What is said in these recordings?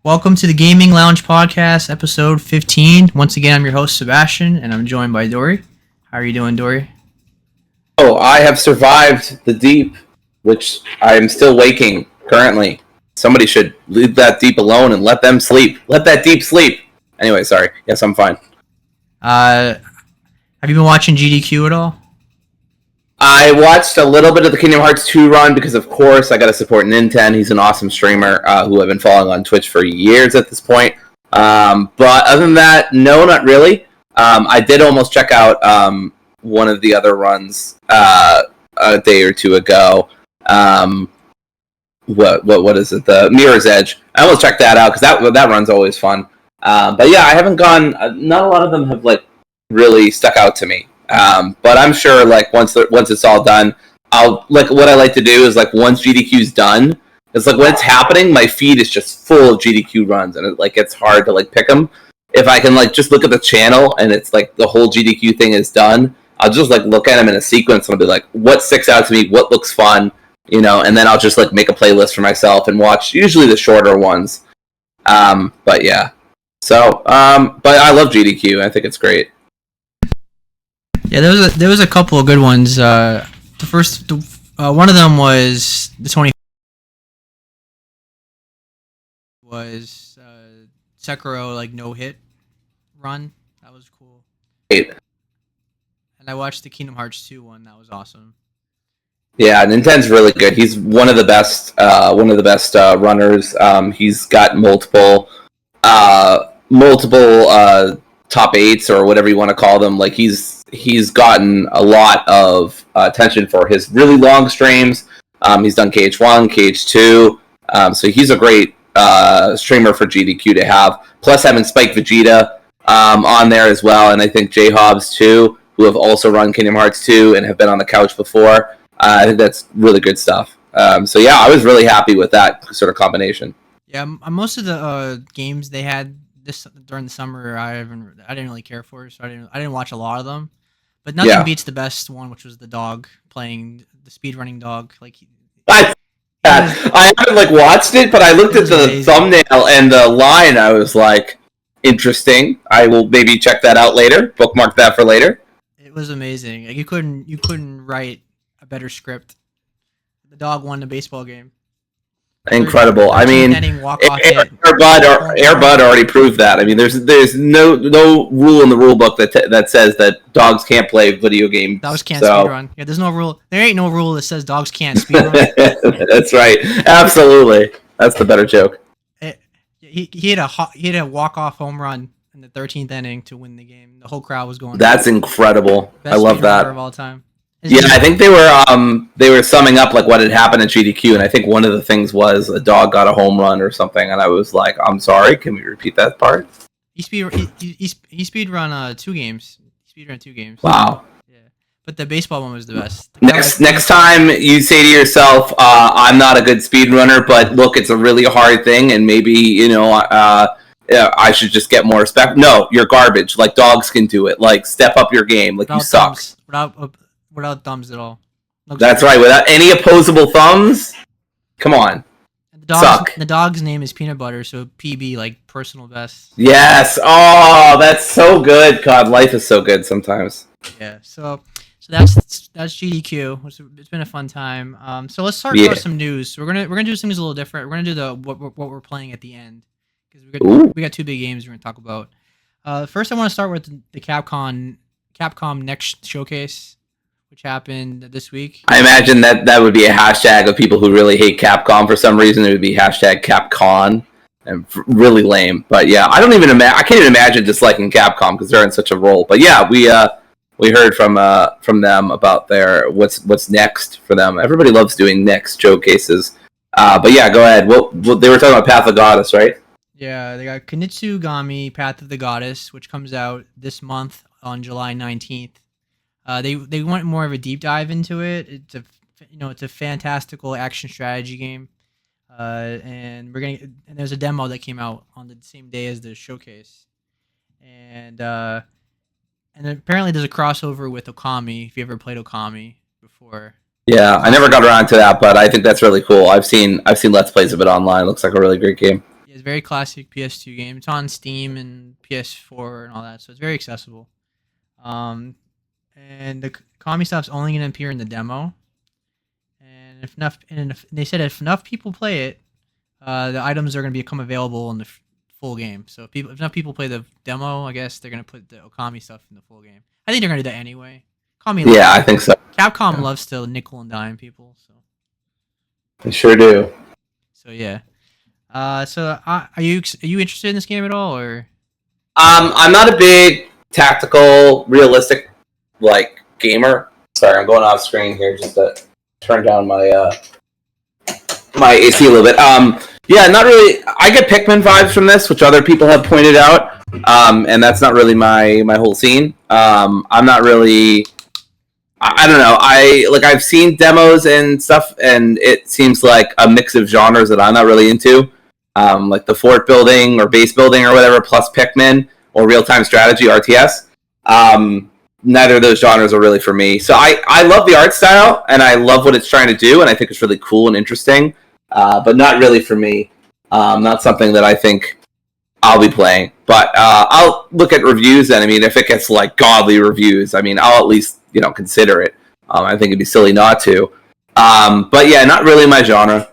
Welcome to the Gaming Lounge Podcast, episode 15. Once again, I'm your host, Sebastian, and I'm joined by Dory. How are you doing, Dory? Oh, I have survived the deep, which I am still waking currently. Somebody should leave that deep alone and let them sleep. Let that deep sleep. Anyway, sorry. Yes, I'm fine. Have you been watching GDQ at all? I watched a little bit of the Kingdom Hearts 2 run because, of course, I got to support Ninten. He's an awesome streamer who I've been following on Twitch for years at this point. But other than that, no, not really. I did almost check out one of the other runs a day or two ago. What is it? The Mirror's Edge. I almost checked that out because that run's always fun. But yeah, I haven't gone. Not a lot of them have really stuck out to me. But I'm sure once it's all done, what I like to do is once GDQ's done, it's when it's happening, my feed is just full of GDQ runs, and it's hard to pick them. If I can just look at the channel and it's the whole GDQ thing is done, I'll just look at them in a sequence and I'll be what sticks out to me, what looks fun, and then I'll just make a playlist for myself and watch usually the shorter ones. But yeah, so but I love GDQ. I think it's great. Yeah, there was a couple of good ones. One of them was the 20 was Sekiro no hit run. That was cool. Great. And I watched the Kingdom Hearts 2 one. That was awesome. Yeah, Ninten's really good. He's one of the best runners. He's got multiple top 8s or whatever you want to call them. He's gotten a lot of attention for his really long streams. He's done KH1, KH2, so he's a great streamer for GDQ to have. Plus having Spike Vegeta on there as well, and I think J-Hobbs too, who have also run Kingdom Hearts 2 and have been on the couch before. I think that's really good stuff. So yeah, I was really happy with that sort of combination. Yeah, most of the games they had during the summer, I didn't really care for, so I didn't watch a lot of them. But nothing beats the best one, which was the dog playing the speedrunning dog. I haven't watched it, but I looked at the thumbnail and the line. I was interesting. I will maybe check that out later. Bookmark that for later. It was amazing. You couldn't write a better script. The dog won the baseball game. Incredible. I mean, Air Bud already proved that. I mean, there's no rule in the rule book that says that dogs can't play video games. Dogs can't speedrun. Yeah, there's no rule. There ain't no rule that says dogs can't speedrun. That's right. Absolutely. That's the better joke. He had a walk-off home run in the 13th inning to win the game. The whole crowd was going. That's incredible. Best I love that. Of all time. Yeah, I think they were summing up what had happened at GDQ, and I think one of the things was a dog got a home run or something, and I was like, I'm sorry, can we repeat that part? He speedrun 2 games. He speedrun 2 games. Wow. Yeah, but the baseball one was the best. Next time you say to yourself, I'm not a good speedrunner, but look, it's a really hard thing, and maybe I should just get more respect. No, you're garbage. Dogs can do it. Step up your game. You suck. Without thumbs at all. That's right. Without any opposable thumbs? Come on. The dog's name is Peanut Butter, so PB, personal best. Yes. Oh, that's so good. God, life is so good sometimes. Yeah. So that's GDQ. It's been a fun time. So let's start with some news. So we're gonna do some news a little different. We're gonna do what we're playing at the end because we got 2 big games we're gonna talk about. First, I want to start with the Capcom Next Showcase, which happened this week. I imagine that would be a hashtag of people who really hate Capcom for some reason. It would be hashtag Capcon, and really lame. But yeah, I can't even imagine disliking Capcom because they're in such a role. But yeah, we heard from them about their what's next for them. Everybody loves doing next showcases. But yeah, go ahead. They were talking about Path of Goddess, right? Yeah, they got Kunitsugami Path of the Goddess, which comes out this month on July 19th. They want more of a deep dive into it. It's a fantastical action strategy game, and there's a demo that came out on the same day as the showcase, and apparently there's a crossover with Okami. If you ever played Okami before. Yeah, I never got around to that, but I think that's really cool. I've seen Let's Plays of it online. It looks like a really great game. It's a very classic PS2 game. It's on Steam and PS4 and all that, so it's very accessible. Um, and the Kami stuff's only going to appear in the demo. And if they said if enough people play it, the items are going to become available in the full game. So if enough people play the demo, I guess they're going to put the Okami stuff in the full game. I think they're going to do that anyway. Yeah, I think so. Capcom Yeah. loves to nickel and dime people, so They sure do. yeah. Are you interested in this game at all, or? I'm not a big tactical, realistic like gamer. Sorry, I'm going off screen here just to turn down my AC a little bit. Yeah, not really. I get Pikmin vibes from this, which other people have pointed out, and that's not really my whole scene. I'm not really. I don't know. I've seen demos and stuff, and it seems like a mix of genres that I'm not really into, like the fort building or base building or whatever, plus Pikmin or real time strategy RTS. Neither of those genres are really for me. So I love the art style and I love what it's trying to do, and I think it's really cool and interesting, but not really for me. Not something that I think I'll be playing. But I'll look at reviews, and I mean, if it gets like godly reviews, I mean, I'll at least consider it. I think it'd be silly not to. But yeah, not really my genre.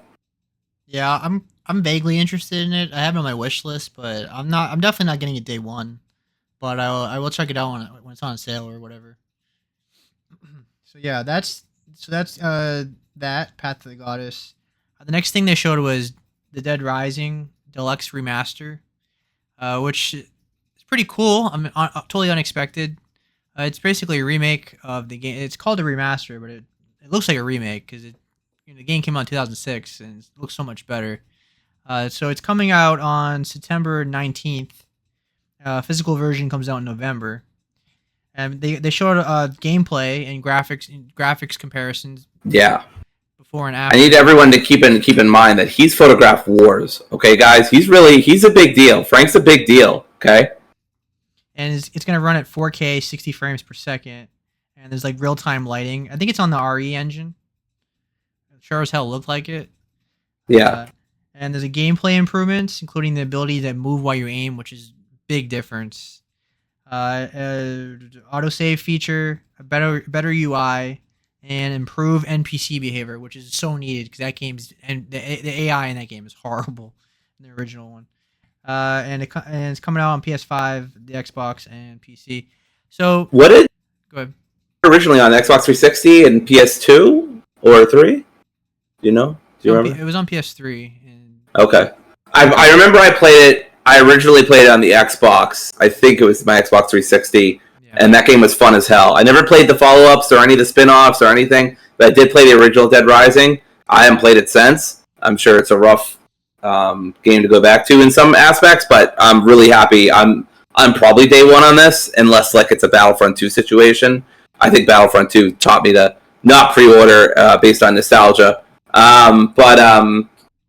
Yeah, I'm vaguely interested in it. I have it on my wish list, but I'm definitely not getting it day one. But I will check it out when it's on sale or whatever. So yeah, that's that Path to the Goddess. The next thing they showed was the Dead Rising Deluxe Remaster, which is pretty cool. I mean, totally unexpected. It's basically a remake of the game. It's called a remaster, but it looks like a remake because the game came out in 2006 and it looks so much better. So it's coming out on September 19th. Physical version comes out in November, and they showed gameplay and graphics comparisons. Yeah. Before and after. I need everyone to keep in mind that he's photographed wars. Okay, guys, he's a big deal. Frank's a big deal. Okay. And it's going to run at 4K, 60 frames per second, and there's like real time lighting. I think it's on the RE engine. Sure as hell looked like it. Yeah. And there's a gameplay improvements, including the ability to move while you aim, which is big difference. Autosave feature, a better UI, and improve NPC behavior, which is so needed because that game's and the AI in that game is horrible in the original one. And it's coming out on PS5, the Xbox, and PC. So what did go ahead. Originally on Xbox 360 and PS2 or 3? Do you know? Do you remember? It was on PS3. Okay. I remember I played it. I originally played it on the Xbox. I think it was my Xbox 360, and that game was fun as hell. I never played the follow-ups or any of the spin-offs or anything, but I did play the original Dead Rising. I haven't played it since. I'm sure it's a rough game to go back to in some aspects, but I'm really happy. I'm probably day one on this, unless like it's a Battlefront 2 situation. I think Battlefront 2 taught me to not pre-order based on nostalgia.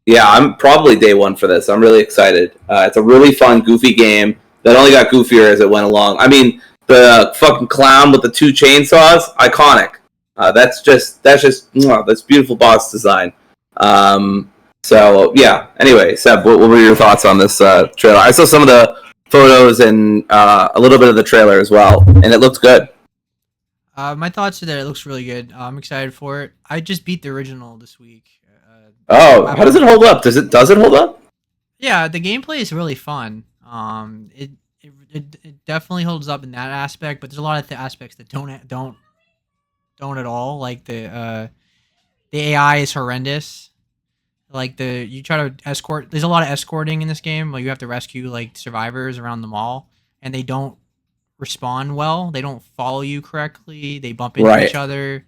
Yeah, I'm probably day one for this. I'm really excited. It's a really fun, goofy game that only got goofier as it went along. I mean, the fucking clown with the 2 chainsaws, iconic. That's beautiful boss design. So yeah. Anyway, Seb, what were your thoughts on this trailer? I saw some of the photos and a little bit of the trailer as well, and it looked good. My thoughts are that it looks really good. I'm excited for it. I just beat the original this week. How does it hold up? Does it hold up? Yeah, the gameplay is really fun. It definitely holds up in that aspect, but there's a lot of aspects that don't at all. Like the AI is horrendous. Like you try to escort. There's a lot of escorting in this game. Like you have to rescue like survivors around the mall, and they don't respond well. They don't follow you correctly. They bump into each other.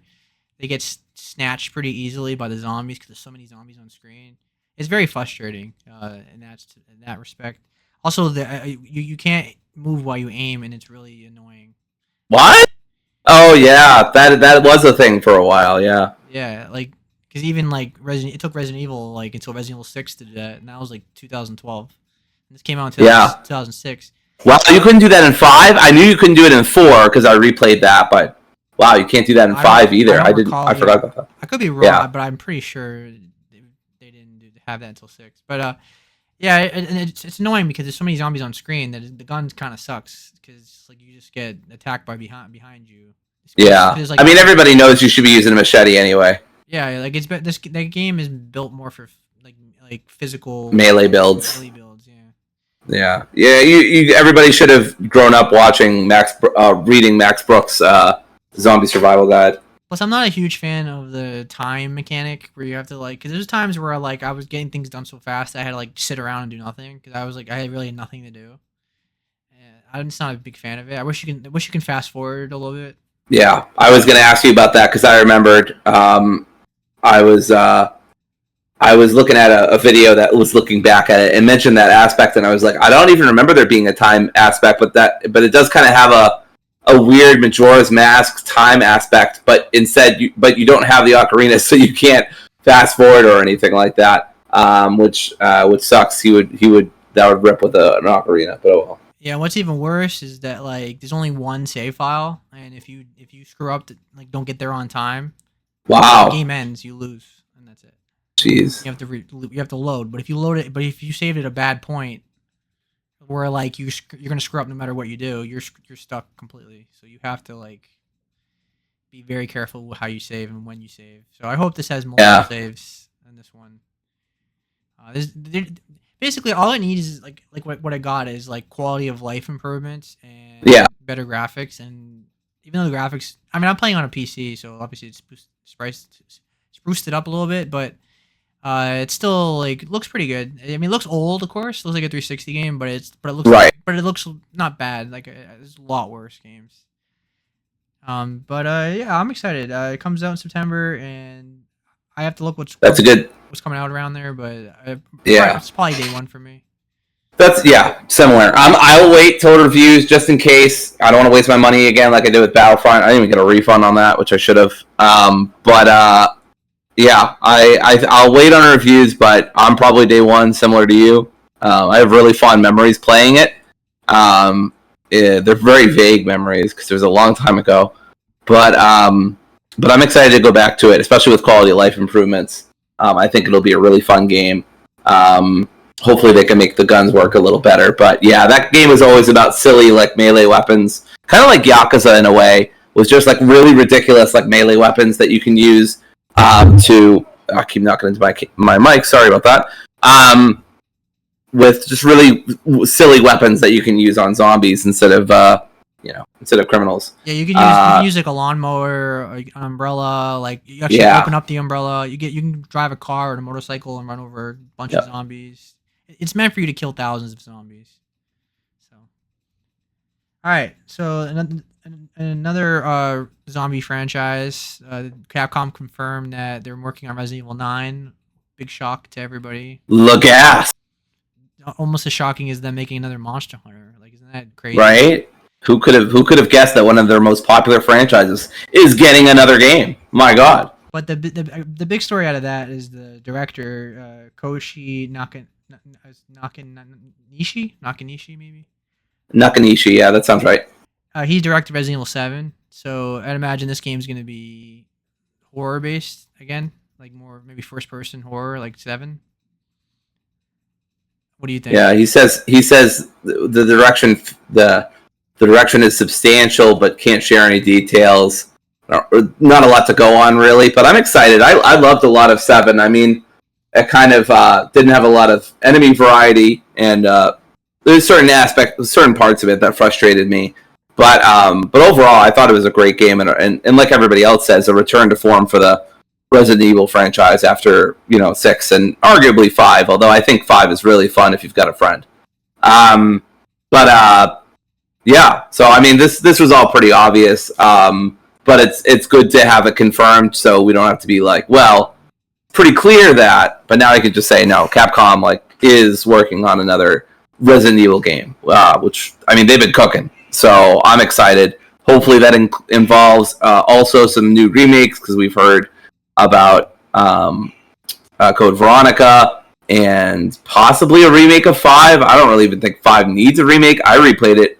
They get snatched pretty easily by the zombies because there's so many zombies on screen. It's very frustrating in that respect. Also, you can't move while you aim, and it's really annoying. What? Oh yeah, that was a thing for a while. Yeah. Yeah, like because even like it took Resident Evil like until Resident Evil 6 to do that, and that was like 2012. And this came out in 2006. Wow, you couldn't do that in 5? I knew you couldn't do it in 4 because I replayed that, but wow, you can't do that in 5 either. I forgot about that. I could be wrong, but I'm pretty sure they didn't have that until 6. But Yeah, and it's annoying because there's so many zombies on screen that the gun kind of sucks because like you just get attacked by behind you. Yeah, There's like I mean everybody knows you should be using a machete anyway. yeah, like that game is built more for like physical Melee builds. melee builds. Yeah. Yeah. You everybody should have grown up watching reading Max Brooks' Zombie Survival Guide. Plus, I'm not a huge fan of the time mechanic where you have to like, because there's times where like I was getting things done so fast I had to like sit around and do nothing because I was like I had really nothing to do. And I'm just not a big fan of it. I wish you can fast forward a little bit. Yeah, I was going to ask you about that because I remembered I was I was looking at a video that was looking back at it and mentioned that aspect, and I was like, I don't even remember there being a time aspect, but it does kind of have a weird Majora's Mask time aspect, but instead you don't have the ocarina, so you can't fast forward or anything like that, which sucks. That would rip with an ocarina, but oh well. Yeah, what's even worse is that like there's only one save file, and if you screw up, like don't get there on time, the Wow, game ends. You lose, and that's it. jeez, You have to load, but if you saved at a bad point, where like you're gonna screw up no matter what you do, you're stuck completely. So you have to like be very careful with how you save and when you save. So I hope this has multiple yeah, saves than this one. Basically all it needs is like what I got is like quality of life improvements and yeah, better graphics. And even though the graphics, I mean, I'm playing on a PC, so obviously it's spruced it up a little bit, but it's still like looks pretty good. I mean, it looks old, of course. It looks like a 360 game, right. but it looks not bad. Like there's a lot worse games. But yeah, I'm excited. It comes out in September, and I have to look That's a good. what's coming out around there. But Yeah, it's probably day one for me. that's similar. I'll wait till reviews just in case. I don't want to waste my money again like I did with Battlefront. I didn't even get a refund on that, which I should have. But yeah, I'll wait on reviews, but I'm probably day one, similar to you. I have really fond memories playing it. They're very vague memories because it was a long time ago, but I'm excited to go back to it, especially with quality of life improvements. I think it'll be a really fun game. Hopefully they can make the guns work a little better. But yeah, that game was always about silly like melee weapons, kind of like Yakuza in a way, was just like really ridiculous like melee weapons that you can use to. I keep knocking into my mic. Sorry about that. With just really silly weapons that you can use on zombies instead of criminals. Yeah, you can use like a lawnmower, or an umbrella. Like you actually open up the umbrella. You can drive a car or a motorcycle and run over a bunch of zombies. It's meant for you to kill thousands of zombies. So, all right. So another zombie franchise. Capcom confirmed that they're working on Resident Evil 9. Big shock to everybody. Look ass. Almost as shocking as them making another Monster Hunter. Like, isn't that crazy? Right? Who could have guessed that one of their most popular franchises is getting another game? My God. But the big story out of that is the director Koshi Nakanishi maybe. Nakanishi, yeah, that sounds right. He directed Resident Evil 7, so I'd imagine this game's gonna be horror based again, like more maybe first person horror, like 7. What do you think? Yeah, he says the direction is substantial, but can't share any details. Not a lot to go on really, but I'm excited. I loved a lot of 7. I mean, it kind of didn't have a lot of enemy variety, and there's certain parts of it that frustrated me. But overall, I thought it was a great game, and like everybody else says, a return to form for the Resident Evil franchise after 6 and arguably 5. Although I think 5 is really fun if you've got a friend. Yeah. So I mean, this was all pretty obvious. But it's good to have it confirmed, so we don't have to be like, well, pretty clear that. But now I can just say no. Capcom is working on another Resident Evil game, which I mean they've been cooking. So I'm excited. Hopefully that involves also some new remakes because we've heard about Code Veronica and possibly a remake of 5. I don't really even think 5 needs a remake. I replayed it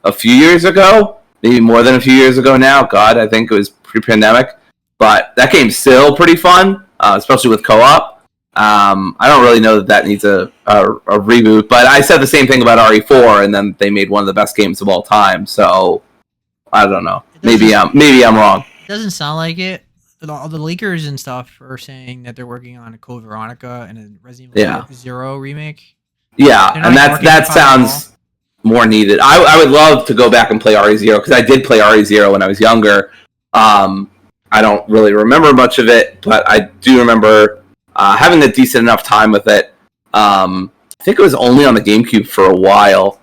a few years ago, maybe more than a few years ago now. God, I think it was pre-pandemic. But that game's still pretty fun, especially with co-op. I don't really know that needs a reboot, but I said the same thing about RE4, and then they made one of the best games of all time. So I don't know. Maybe I'm wrong. It doesn't sound like it. All the leakers and stuff are saying that they're working on a Code Veronica and a Resident Evil Zero remake. Yeah, and that sounds more needed. I would love to go back and play RE0 because I did play RE0 when I was younger. I don't really remember much of it, but I do remember having a decent enough time with it. I think it was only on the GameCube for a while,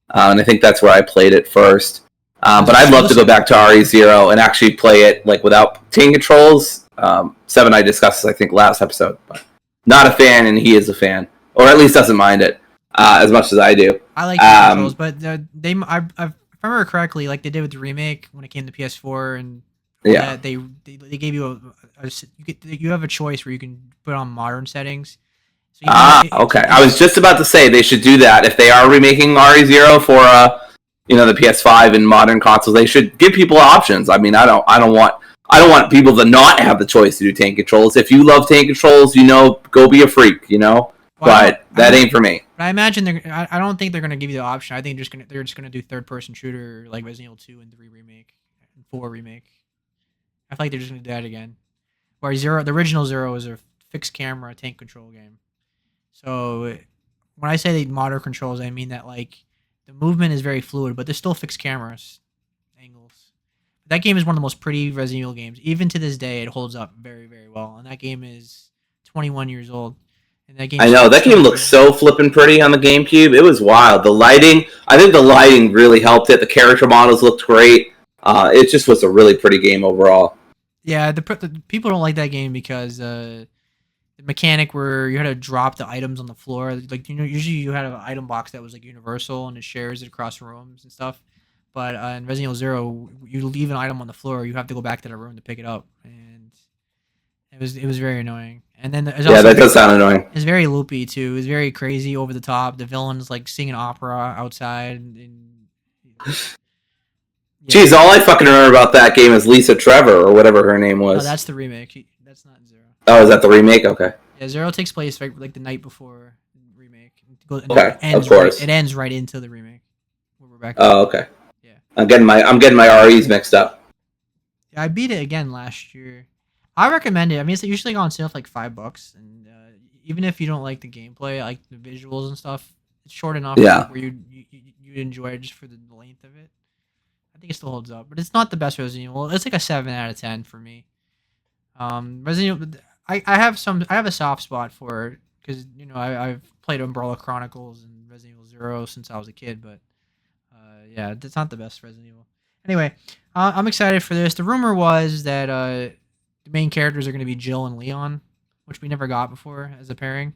and I think that's where I played it first. But I'd love to go back to RE0 and actually play it like without tank controls. Seven I discussed, I think, last episode. But not a fan, and he is a fan, or at least doesn't mind it as much as I do. I like tank controls, but if I remember correctly, like they did with the remake when it came to PS4, and they gave you you have a choice where you can put on modern settings. So okay. I was just about to say they should do that if they are remaking RE0 for the PS5 and modern consoles. They should give people options. I mean, I don't want people to not have the choice to do tank controls. If you love tank controls, go be a freak, but that ain't for me. I imagine I don't think they're gonna give you the option. I think they're just gonna do third person shooter like Resident Evil 2 and 3 remake and 4 remake. I feel like they're just gonna do that again. Where the original Zero is a fixed camera tank control game. So when I say modern controls, I mean that like the movement is very fluid, but there's still fixed cameras angles. That game is one of the most pretty Resident Evil games. Even to this day, it holds up very, very well. And that game is 21 years old. And that game. I know that game looks so flippin' pretty on the GameCube. It was wild. I think the lighting really helped it. The character models looked great. It just was a really pretty game overall. Yeah, the people don't like that game because the mechanic where you had to drop the items on the floor. Like usually you had an item box that was like universal and it shares it across rooms and stuff. But in Resident Evil 0, you leave an item on the floor, you have to go back to the room to pick it up, and it was very annoying. And then that does sound annoying. It's very loopy too. It's very crazy, over the top. The villain's like singing opera outside. Jeez, all I fucking remember about that game is Lisa Trevor or whatever her name was. Oh, that's the remake. That's not 0. Oh, is that the remake? Okay. Yeah, 0 takes place like the night before the remake. Of course. It ends right into the remake. We're back. Oh, okay. Yeah. I'm getting my REs mixed up. Yeah, I beat it again last year. I recommend it. I mean, it's usually on sale for like $5, and even if you don't like the gameplay, like the visuals and stuff, it's short enough where you enjoy it just for the length of it. I think it still holds up, but it's not the best Resident Evil. It's like a 7 out of 10 for me. Resident Evil, I have a soft spot for it because I've played Umbrella Chronicles and Resident Evil 0 since I was a kid, but yeah, it's not the best Resident Evil. Anyway, I'm excited for this. The rumor was that the main characters are going to be Jill and Leon, which we never got before as a pairing.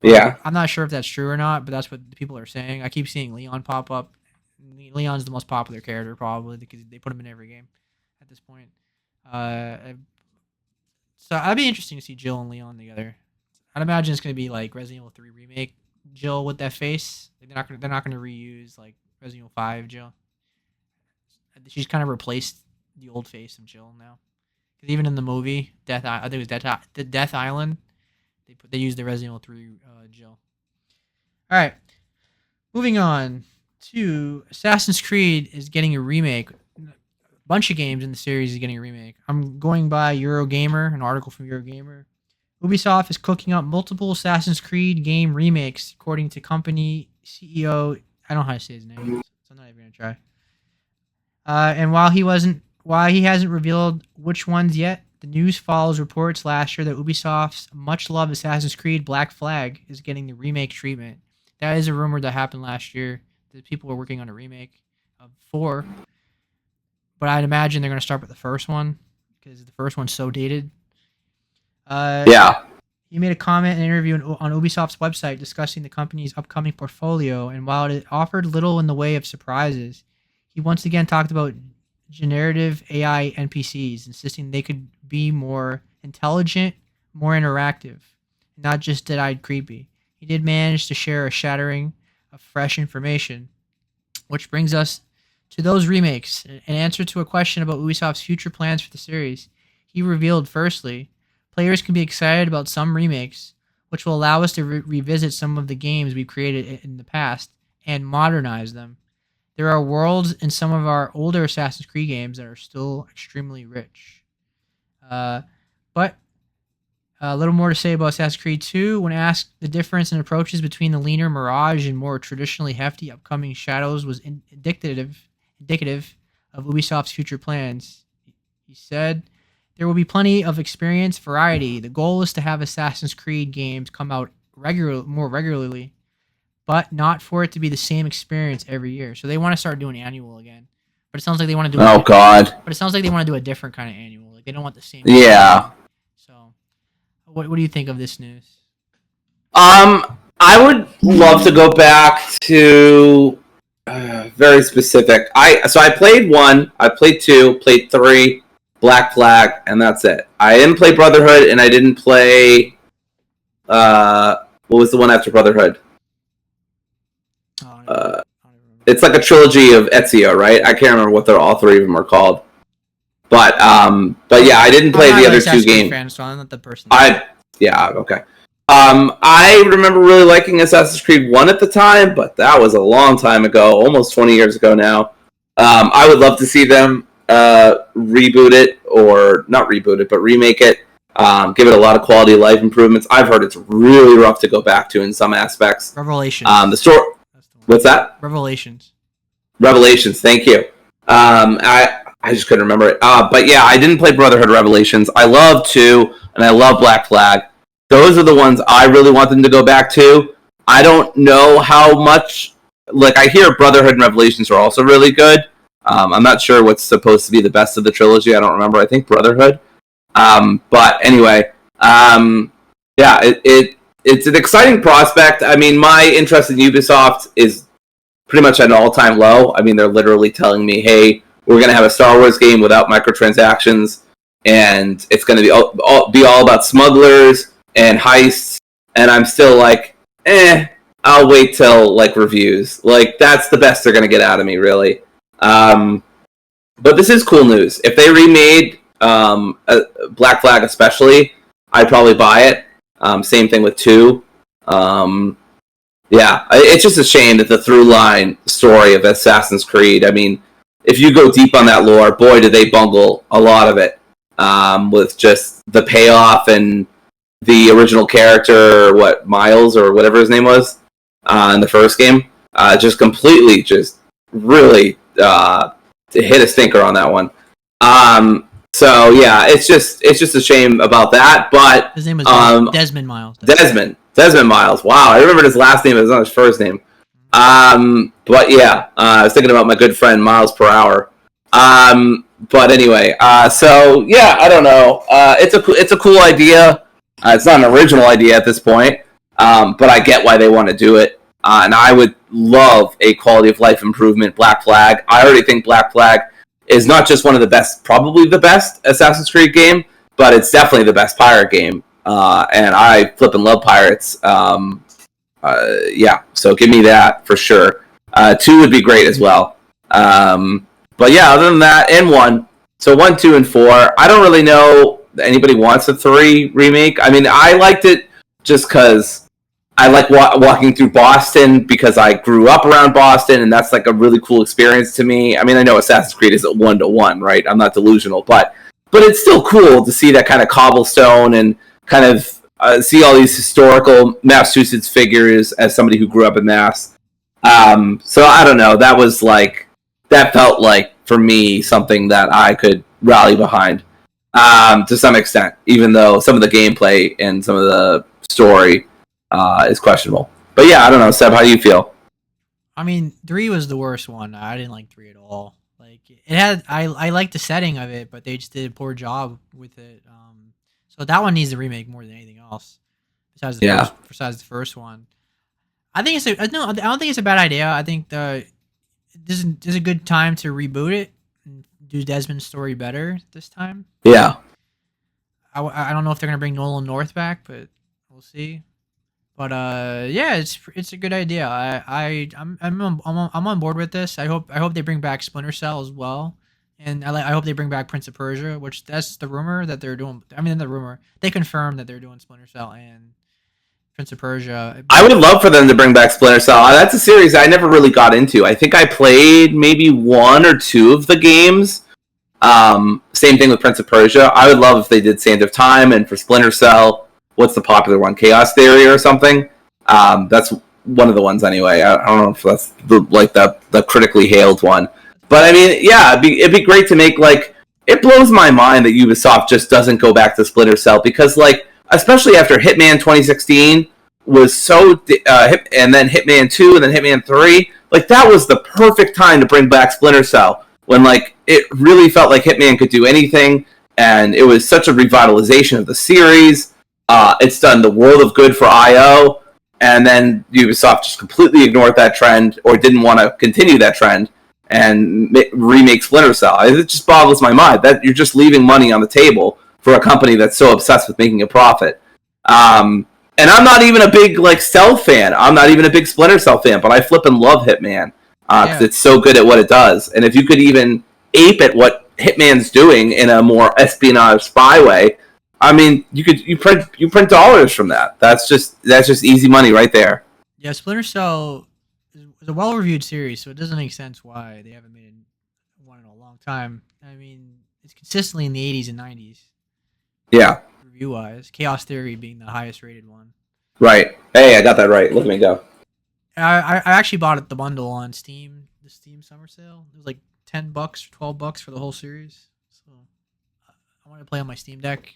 Yeah. I'm not sure if that's true or not, but that's what the people are saying. I keep seeing Leon pop up. Leon's the most popular character probably because they put him in every game at this point. So I'd be interesting to see Jill and Leon together. I'd imagine it's going to be like Resident Evil 3 remake Jill with that face. They're not going to reuse like Resident Evil 5 Jill. She's kind of replaced the old face of Jill now. Because even in the movie I think it was Death Island, they used the Resident Evil 3 Jill. All right, moving on to Assassin's Creed is getting a remake. A bunch of games in the series is getting a remake. I'm going by Eurogamer, an article from Eurogamer. Ubisoft is cooking up multiple Assassin's Creed game remakes, according to company CEO. I don't know how to say his name, so I'm not even gonna try. And while he hasn't revealed which ones yet, the news follows reports last year that Ubisoft's much-loved Assassin's Creed Black Flag is getting the remake treatment. That is a rumor that happened last year, that people were working on a remake of 4. But I'd imagine they're going to start with the first one, because the first one's so dated. Yeah. He made a comment in an interview on Ubisoft's website discussing the company's upcoming portfolio, and while it offered little in the way of surprises, he once again talked about generative AI NPCs, insisting they could be more intelligent, more interactive, not just dead-eyed creepy. He did manage to share a shattering of fresh information, which brings us to those remakes. In answer to a question about Ubisoft's future plans for the series, he revealed, firstly, players can be excited about some remakes, which will allow us to revisit some of the games we've created in the past and modernize them. There are worlds in some of our older Assassin's Creed games that are still extremely rich. Uh, but a little more to say about Assassin's Creed 2. When asked the difference in approaches between the leaner Mirage and more traditionally hefty upcoming Shadows was indicative of Ubisoft's future plans, he said, "There will be plenty of experience variety. The goal is to have Assassin's Creed games come out more regularly, but not for it to be the same experience every year." So they want to start doing annual again. But it sounds like they want to do Oh God. but it sounds like they want to do a different kind of annual. Like they don't want the same. Yeah. So what do you think of this news? I would love to go back to very specific. I played 1, I played 2, played 3, Black Flag, and that's it. I didn't play Brotherhood, and I didn't play. What was the one after Brotherhood? I don't even remember. It's like a trilogy of Ezio, right? I can't remember what all 3 of them are called. But yeah, I didn't play the other 2 games. Fan, so I'm not the person. Okay. I remember really liking Assassin's Creed 1 at the time, but that was a long time ago, almost 20 years ago now. I would love to see them reboot it, or not reboot it, but remake it. Give it a lot of quality of life improvements. I've heard it's really rough to go back to in some aspects. Revelations. The story. What's that? Revelations. Revelations. Thank you. I just couldn't remember it. But yeah, I didn't play Brotherhood Revelations. I love 2, and I love Black Flag. Those are the ones I really want them to go back to. I don't know how much. Like, I hear Brotherhood and Revelations are also really good. I'm not sure what's supposed to be the best of the trilogy. I don't remember. I think Brotherhood. But anyway, yeah, it's an exciting prospect. I mean, my interest in Ubisoft is pretty much at an all-time low. I mean, they're literally telling me, hey, we're going to have a Star Wars game without microtransactions, and it's going to be all about smugglers and heists, and I'm still like, I'll wait till, like, reviews. Like, that's the best they're going to get out of me, really. But this is cool news. If they remade Black Flag especially, I'd probably buy it. Same thing with 2. Yeah, it's just a shame that the through-line story of Assassin's Creed, I mean, if you go deep on that lore, boy, did they bungle a lot of it with just the payoff and the original character, Miles or whatever his name was in the first game, just completely, just really hit a stinker on that one. So yeah, it's just a shame about that. But his name was Desmond Miles. Desmond Miles. Wow, I remembered his last name. It was not his first name. But yeah, I was thinking about my good friend Miles Per Hour. But anyway, so yeah, I don't know. It's a cool idea. It's not an original idea at this point, but I get why they want to do it. And I would love a quality of life improvement Black Flag. I already think Black Flag is not just one of the best, probably the best Assassin's Creed game, but it's definitely the best pirate game. And I flippin' love pirates. Yeah, so give me that for sure. 2 would be great as well. But yeah, other than that, and 1. So 1, 2, and 4. I don't really know anybody wants a 3 remake. I mean, I liked it just because I like walking through Boston because I grew up around Boston, and that's like a really cool experience to me. I mean, I know Assassin's Creed isn't 1-to-1, right? I'm not delusional, but it's still cool to see that kind of cobblestone and kind of see all these historical Massachusetts figures as somebody who grew up in Mass. So I don't know. That felt like for me something that I could rally behind to some extent, even though some of the gameplay and some of the story is questionable. But yeah, I don't know, Seb, how do you feel? I mean, 3 was the worst one. I didn't like 3 at all. Like it had, I liked the setting of it, but they just did a poor job with it. So that one needs a remake more than anything else. Besides the first one, I think I don't think it's a bad idea. I think this is a good time to reboot it and do Desmond's story better this time. Yeah. I don't know if they're gonna bring Nolan North back, but we'll see. But yeah, it's a good idea. I'm on board with this. I hope they bring back Splinter Cell as well, and I hope they bring back Prince of Persia, which that's the rumor that they're doing. I mean, the rumor they confirmed that they're doing Splinter Cell and Prince of Persia. I would love for them to bring back Splinter Cell. That's a series I never really got into. I think I played maybe one or two of the games. Same thing with Prince of Persia. I would love if they did Sand of Time, and for Splinter Cell, what's the popular one? Chaos Theory or something? That's one of the ones anyway. I don't know if that's the critically hailed one. But I mean, yeah, it'd be great to make like. It blows my mind that Ubisoft just doesn't go back to Splinter Cell because, like, especially after Hitman 2016 was so, and then Hitman 2 and then Hitman 3, like that was the perfect time to bring back Splinter Cell when like it really felt like Hitman could do anything, and it was such a revitalization of the series. It's done the world of good for IO, and then Ubisoft just completely ignored that trend or didn't want to continue that trend and remake Splinter Cell. It just boggles my mind that you're just leaving money on the table for a company that's so obsessed with making a profit. And I'm not even a big like Cell fan. I'm not even a big Splinter Cell fan, but I flip and love Hitman because it's so good at what it does. And if you could even ape at what Hitman's doing in a more espionage spy way, I mean, you print dollars from that. That's just easy money right there. Yeah, Splinter Cell is a well-reviewed series, so it doesn't make sense why they haven't made one in a long time. I mean, it's consistently in the 80s and 90s. Yeah. Review-wise, Chaos Theory being the highest-rated one. Right. Hey, I got that right. Look at me go. I actually bought it the bundle on Steam, the Steam summer sale. It was like $10 or $12 for the whole series. So I wanted to play on my Steam Deck.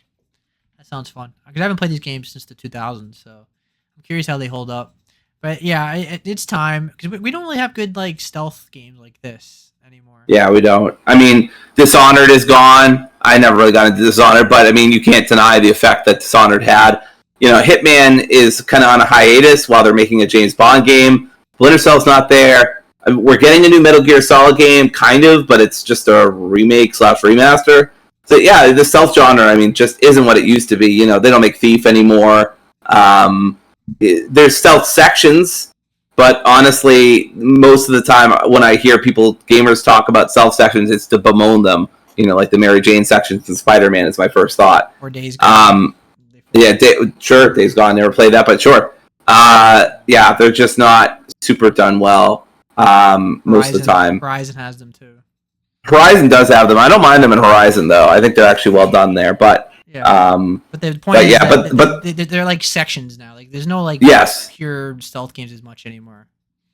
That sounds fun because I haven't played these games since the 2000s, so I'm curious how they hold up. But yeah, it's time because we don't really have good like stealth games like this anymore. Yeah, we don't. I mean, Dishonored is gone. I never really got into Dishonored, but I mean, you can't deny the effect that Dishonored had. You know, Hitman is kind of on a hiatus while they're making a James Bond game. Splinter Cell's not there. I mean, we're getting a new Metal Gear Solid game, kind of, but it's just a remake/remaster. So yeah, the stealth genre, I mean, just isn't what it used to be. You know, they don't make Thief anymore. There's stealth sections, but honestly, most of the time when I hear gamers talk about stealth sections, it's to bemoan them. You know, like the Mary Jane sections in Spider-Man is my first thought. Or Days Gone. Yeah, sure, Days Gone. Never played that, but sure. Yeah, they're just not super done well most of the time. Horizon has them too. Horizon does have them. I don't mind them in Horizon though. I think they're actually well done there. But yeah. But the point is that they're like sections now. Like there's no like pure stealth games as much anymore.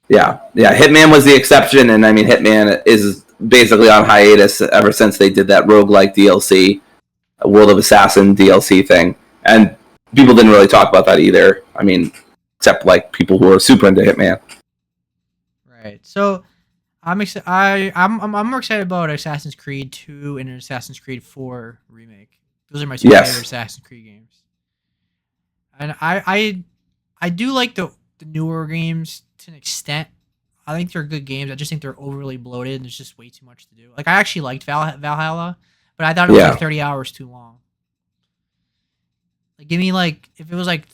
Yeah. Hitman was the exception, and I mean Hitman is basically on hiatus ever since they did that roguelike DLC, World of Assassin DLC thing, and people didn't really talk about that either. I mean, except like people who are super into Hitman. Right. So I'm more excited about Assassin's Creed 2 and Assassin's Creed 4 remake. Those are my two favorite Assassin's Creed games. And I do like the newer games to an extent. I think they're good games. I just think they're overly bloated and there's just way too much to do. Like I actually liked Valhalla, but I thought it was like 30 hours too long. Like give me like if it was like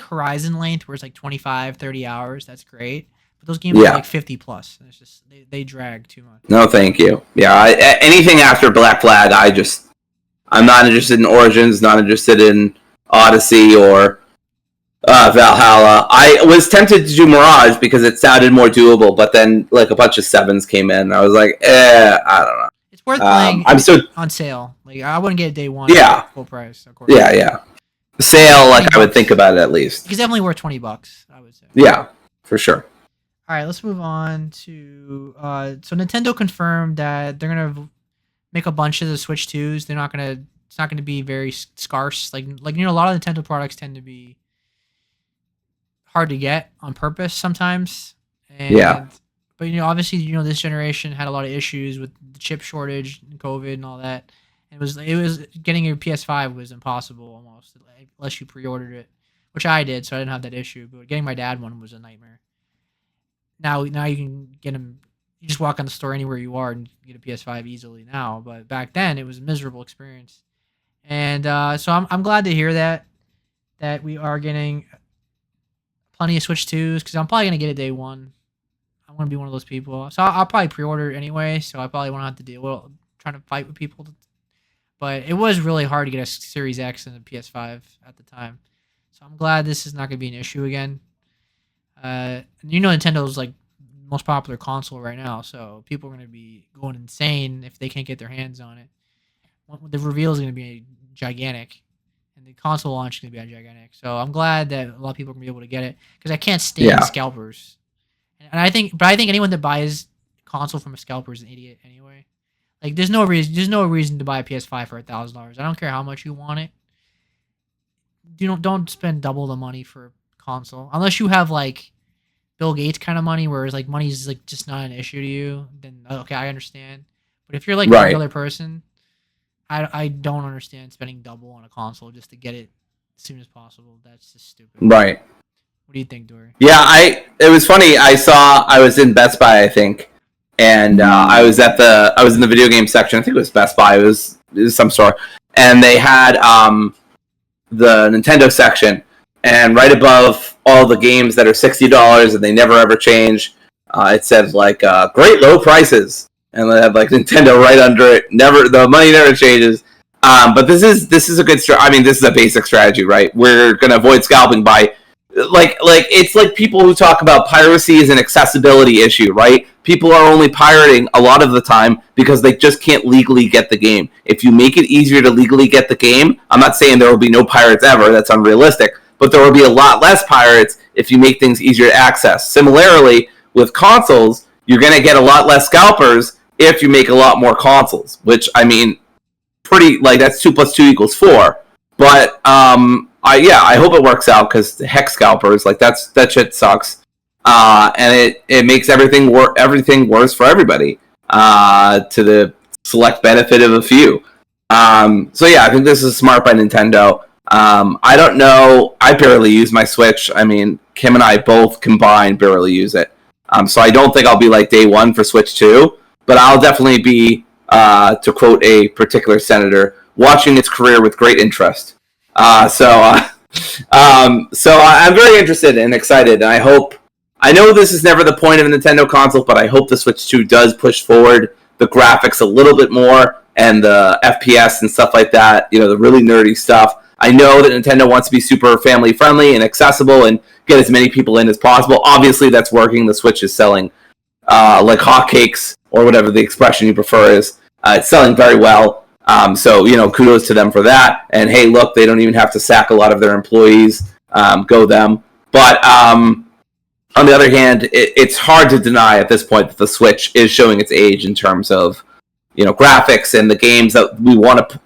Horizon length where it's like 25, 30 hours, that's great. But those games are like 50 plus. It's just they drag too much. No, thank you. Yeah, anything after Black Flag, I'm not interested in Origins, not interested in Odyssey or Valhalla. I was tempted to do Mirage because it sounded more doable, but then like a bunch of 7s came in. And I was like, I don't know. It's worth playing. On sale. Like I wouldn't get it day one. Yeah. Full price. Of course. Yeah. Sale, like I would think about it at least. It's definitely worth $20. I would say. Yeah, for sure. All right, let's move on to so Nintendo confirmed that they're gonna make a bunch of the Switch 2s. It's not gonna be very scarce. Like you know, a lot of Nintendo products tend to be hard to get on purpose sometimes. But you know, obviously, you know, this generation had a lot of issues with the chip shortage and COVID and all that. It was getting your PS5 was impossible almost unless you pre-ordered it, which I did, so I didn't have that issue. But getting my dad one was a nightmare. Now you can get them. You just walk on the store anywhere you are and get a PS5 easily now. But back then it was a miserable experience. And so I'm glad to hear that we are getting plenty of Switch 2s because I'm probably gonna get it day one. I want to be one of those people. So I'll probably pre-order it anyway. So I probably won't have to deal with trying to fight with people. But it was really hard to get a Series X and a PS5 at the time. So I'm glad this is not going to be an issue again. Nintendo's like most popular console right now, so people are going to be going insane if they can't get their hands on it. The reveal is going to be gigantic, and the console launch is going to be gigantic. So I'm glad that a lot of people are going to be able to get it because I can't stand Yeah. scalpers, and I think anyone that buys a console from a scalper is an idiot anyway. Like there's no reason to buy a PS5 for $1,000. I don't care how much you want it. You don't spend double the money for a console unless you have like Bill Gates kind of money, whereas like money is like just not an issue to you. Then okay, I understand. But if you're like a Right. regular person, I don't understand spending double on a console just to get it as soon as possible. That's just stupid. Right. What do you think, Dory? Yeah, it was funny. I was in Best Buy, I think, and I was in the video game section. I think it was Best Buy. It was some store, and they had the Nintendo section, and right above all the games that are $60 and they never ever change, it said like great low prices, and they had like Nintendo right under it. Never the money never changes. But this is a good. I mean, this is a basic strategy, right? We're gonna avoid scalping by like it's like people who talk about piracy is an accessibility issue, right? People are only pirating a lot of the time because they just can't legally get the game. If you make it easier to legally get the game, I'm not saying there will be no pirates ever, that's unrealistic, but there will be a lot less pirates if you make things easier to access. Similarly, with consoles, you're going to get a lot less scalpers if you make a lot more consoles, which I mean pretty like that's 2 plus 2 equals 4. But I hope it works out because hex scalpers like that shit sucks, and it makes everything worse for everybody, to the select benefit of a few. So yeah, I think this is smart by Nintendo. I don't know. I barely use my Switch. I mean, Kim and I both combined barely use it. So I don't think I'll be like day one for Switch 2, but I'll definitely be, to quote a particular senator, watching its career with great interest. So I'm very interested and excited, and I hope. I know this is never the point of a Nintendo console, but I hope the Switch 2 does push forward the graphics a little bit more and the FPS and stuff like that. You know, the really nerdy stuff. I know that Nintendo wants to be super family friendly and accessible and get as many people in as possible. Obviously, that's working. The Switch is selling like hotcakes, or whatever the expression you prefer is. It's selling very well. So, kudos to them for that. And hey, look, they don't even have to sack a lot of their employees. Go them. But on the other hand, it's hard to deny at this point that the Switch is showing its age in terms of, graphics and the games that we want to.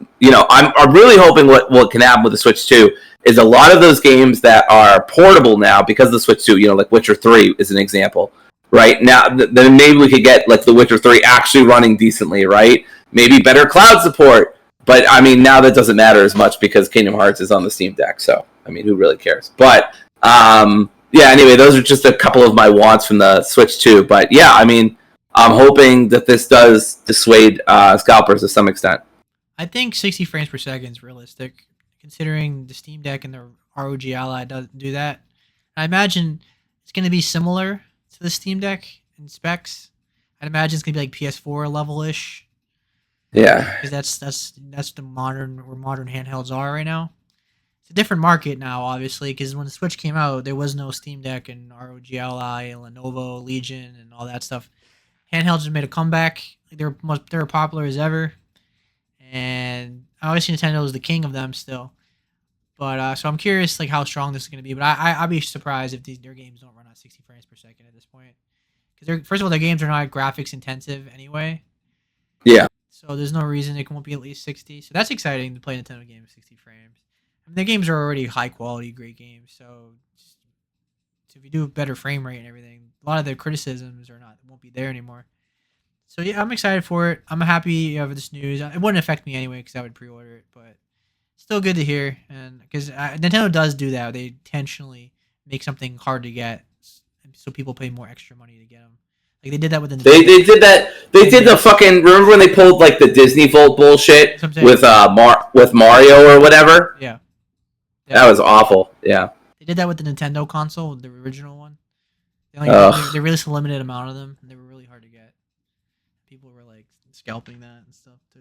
I'm really hoping what can happen with the Switch 2 is a lot of those games that are portable now because of the Switch 2. Like Witcher 3 is an example. Right now, then maybe we could get like The Witcher 3 actually running decently, right? Maybe better cloud support. But I mean, now that doesn't matter as much because Kingdom Hearts is on the Steam Deck. So I mean, who really cares? But yeah. Anyway, those are just a couple of my wants from the Switch 2. But yeah, I mean, I'm hoping that this does dissuade scalpers to some extent. I think 60 frames per second is realistic, considering the Steam Deck and the ROG Ally doesn't do that. I imagine it's going to be similar to the Steam Deck in specs. I'd imagine it's going to be like PS4 level ish, Yeah. because that's the modern handhelds are right now. It's a different market now, obviously, because when the Switch came out, there was no Steam Deck and ROG Ally, Lenovo, Legion, and all that stuff. Handhelds just made a comeback. Like, they were popular as ever, and obviously Nintendo is the king of them still. But so I'm curious, like how strong this is going to be. But I'd be surprised if their games don't run at 60 frames per second at this point, because first of all, their games are not graphics intensive anyway. Yeah. So there's no reason it won't be at least 60. So that's exciting to play Nintendo games 60 frames. I mean, the games are already high quality, great games. So if you do a better frame rate and everything, a lot of the criticisms won't be there anymore. So yeah, I'm excited for it. I'm happy over this news. It wouldn't affect me anyway because I would pre-order it, but still good to hear. And because Nintendo does do that, they intentionally make something hard to get, so people pay more extra money to get them. Like they did that with the They Nintendo. did that. They did the fucking. Remember when they pulled like the Disney Vault bullshit with with Mario or whatever? Yeah. That was awful. Yeah. They did that with the Nintendo console, the original one. They released a limited amount of them, and they were really hard to get. People were like scalping that and stuff too.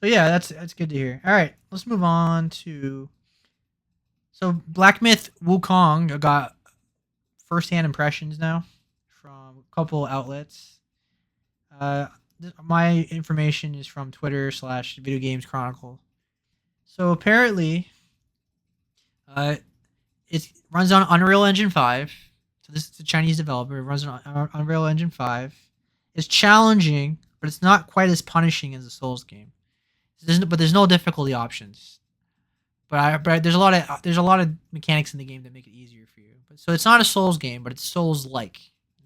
So yeah, that's good to hear. All right, let's move on to So Black Myth Wukong got first-hand impressions now from a couple outlets. Uh, my information is from Twitter slash Video Games Chronicle. So apparently, uh, it runs on Unreal Engine 5. So this is a Chinese developer. It runs on Unreal Engine 5. It's challenging, but it's not quite as punishing as a Souls game. There's no difficulty options. But there's a lot of mechanics in the game that make it easier for you. So it's not a Souls game, but it's Souls like.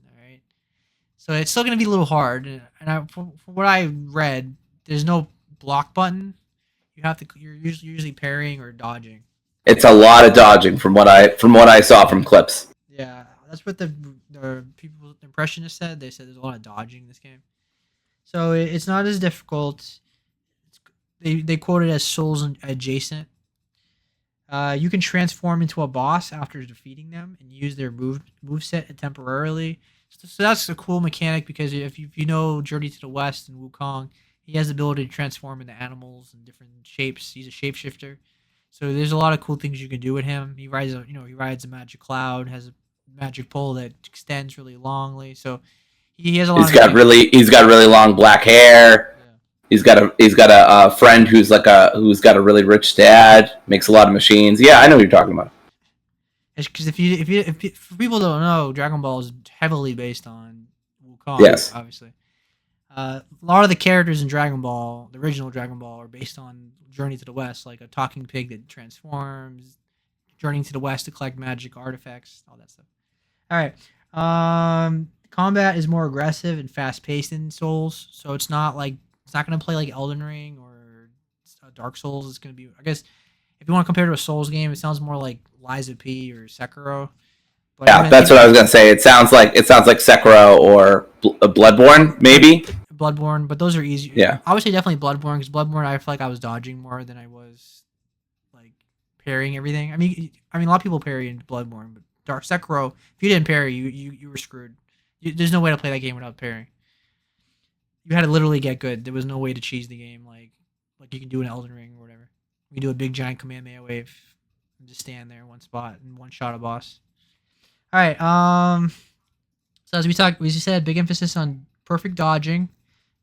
All right. So it's still gonna be a little hard. From what I read, there's no block button. You're usually parrying or dodging. It's a lot of dodging from what I saw from clips. Yeah, that's what the people the impressionists said. They said there's a lot of dodging in this game, so it's not as difficult. They quote it as Souls adjacent. You can transform into a boss after defeating them and use their move set temporarily. So that's a cool mechanic because if you know Journey to the West and Wukong, he has the ability to transform into animals and different shapes. He's a shapeshifter. So there's a lot of cool things you can do with him. He rides a magic cloud, has a magic pole that extends really longly. So he has a lot. He's got really long black hair. Yeah. He's got a friend who's got a really rich dad. Makes a lot of machines. Yeah, I know what you're talking about. Because if people don't know, Dragon Ball is heavily based on Wukong. Yes. Obviously. A lot of the characters in Dragon Ball, the original Dragon Ball, are based on Journey to the West, like a talking pig that transforms, Journey to the West to collect magic artifacts, all that stuff. All right. Combat is more aggressive and fast paced in Souls, so it's not gonna play like Elden Ring or Dark Souls. It's gonna be, I guess, if you want to compare to a Souls game, it sounds more like Liza P or Sekiro. But Yeah, that's what I was gonna say. It sounds like Sekiro or Bloodborne, maybe. Bloodborne, but those are easy. Yeah. I would say definitely Bloodborne because Bloodborne, I feel like I was dodging more than I was like parrying everything. I mean, a lot of people parry in Bloodborne, but Dark Sekiro, if you didn't parry, you were screwed. There's no way to play that game without parrying. You had to literally get good. There was no way to cheese the game like you can do in Elden Ring or whatever. You do a big giant Kamehameha wave and just stand there in one spot and one shot a boss. All right. So as we said, big emphasis on perfect dodging.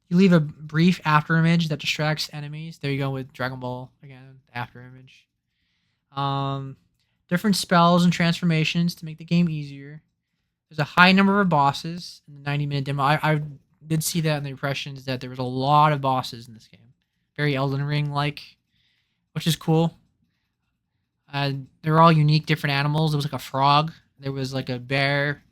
You leave a brief after image that distracts enemies. There you go with Dragon Ball again, after image. Different spells and transformations to make the game easier. There's a high number of bosses in the 90-minute demo. I did see that in the impressions that there was a lot of bosses in this game. Very Elden Ring like, which is cool. They're all unique, different animals. There was like a frog. There was like a bear.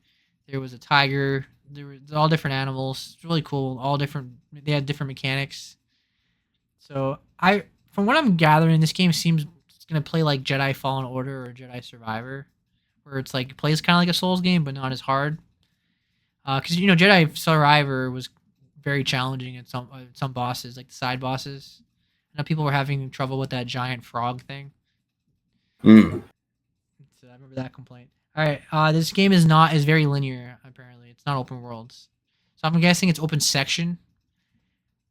There was a tiger. There were all different animals. It's really cool. All different. They had different mechanics. So from what I'm gathering, this game seems it's gonna play like Jedi Fallen Order or Jedi Survivor, where it's like it plays kind of like a Souls game, but not as hard. Because Jedi Survivor was very challenging at some bosses, like the side bosses. I know people were having trouble with that giant frog thing. Mm. So I remember that complaint. All right, this game is very linear. Apparently, it's not open worlds. So I'm guessing it's open section,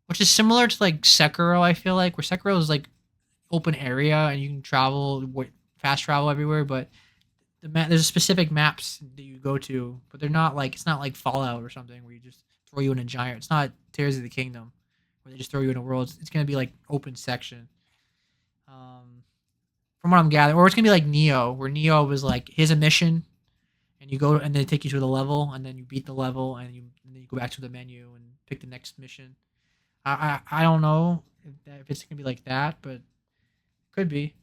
which is similar to like Sekiro. I feel like where Sekiro is like open area and you can fast travel everywhere, but there's specific maps that you go to, but it's not like Fallout or something where you just throw you in a giant. It's not Tears of the Kingdom where they just throw you in a world. It's gonna be like open section. From what I'm gathering, or it's gonna be like Neo, where Neo was like here's a mission, and you go and they take you to the level, and then you beat the level, and then you go back to the menu and pick the next mission. I don't know if it's gonna be like that, but could be.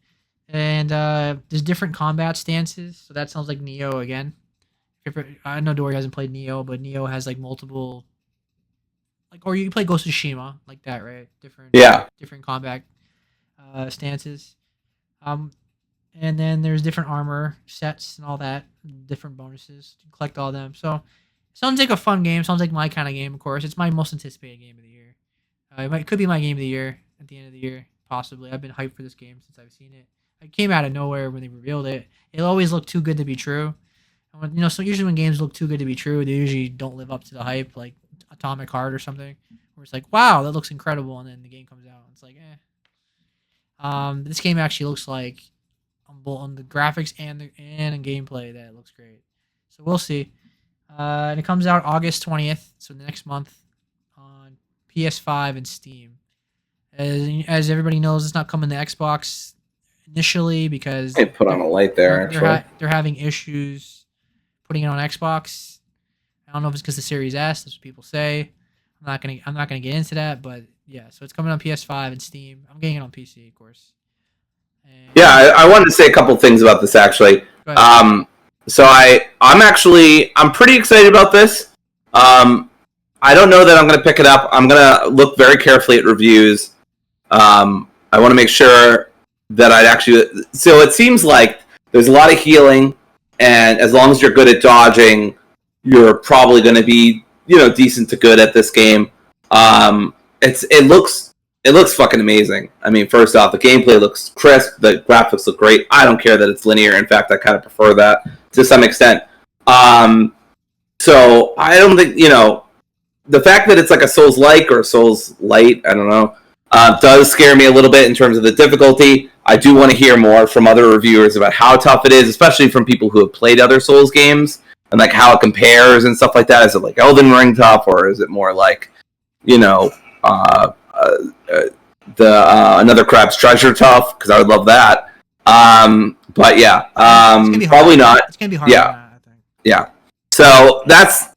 And there's different combat stances, so that sounds like Neo again. I know Dory hasn't played Neo, but Neo has like multiple, or you play Ghost of Tsushima like that, right? Different combat stances. And then there's different armor sets and all that, different bonuses to collect all them. So it sounds like a fun game. Sounds like my kind of game. Of course, it's my most anticipated game of the year. It could be my game of the year at the end of the year, possibly. I've been hyped for this game since I've seen it. It came out of nowhere when they revealed it. It always looked too good to be true. And so usually when games look too good to be true, they usually don't live up to the hype, like Atomic Heart or something, where it's like, wow, that looks incredible, and then the game comes out, and it's like, eh. This game actually looks like on the graphics and the gameplay that it looks great. So we'll see. And it comes out August 20th, so next month on PS5 and Steam. As everybody knows, it's not coming to Xbox initially because I put on a light there. they're having issues putting it on Xbox. I don't know if it's because the Series S. That's what people say. I'm not gonna get into that, but yeah. So it's coming on PS5 and Steam. I'm getting it on PC, of course. And Yeah, I wanted to say a couple things about this actually. So I'm pretty excited about this. I don't know that I'm going to pick it up. I'm going to look very carefully at reviews. I want to make sure that I'd actually. So it seems like there's a lot of healing, and as long as you're good at dodging, you're probably going to be decent to good at this game. It looks fucking amazing. I mean, first off, the gameplay looks crisp. The graphics look great. I don't care that it's linear. In fact, I kind of prefer that to some extent. So I don't think the fact that it's like a Souls-like or Souls-light, I don't know, does scare me a little bit in terms of the difficulty. I do want to hear more from other reviewers about how tough it is, especially from people who have played other Souls games and like how it compares and stuff like that. Is it like Elden Ring tough, or is it more like Another Crab's Treasure tough? Because I would love that. But yeah, probably not. It's gonna be hard. Yeah, I think. Yeah. So that's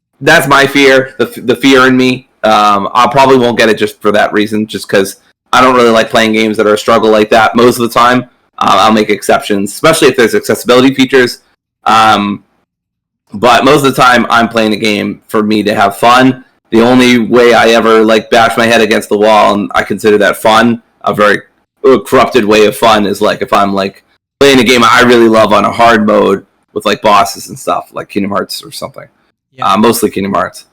my fear. The fear in me. I probably won't get it just for that reason. Just because I don't really like playing games that are a struggle like that most of the time. I'll make exceptions, especially if there's accessibility features. But most of the time, I'm playing a game for me to have fun. The only way I ever bash my head against the wall, and I consider that fun, a very corrupted way of fun, is if I'm playing a game I really love on a hard mode with bosses and stuff, like Kingdom Hearts or something. Yeah. Mostly Kingdom Hearts.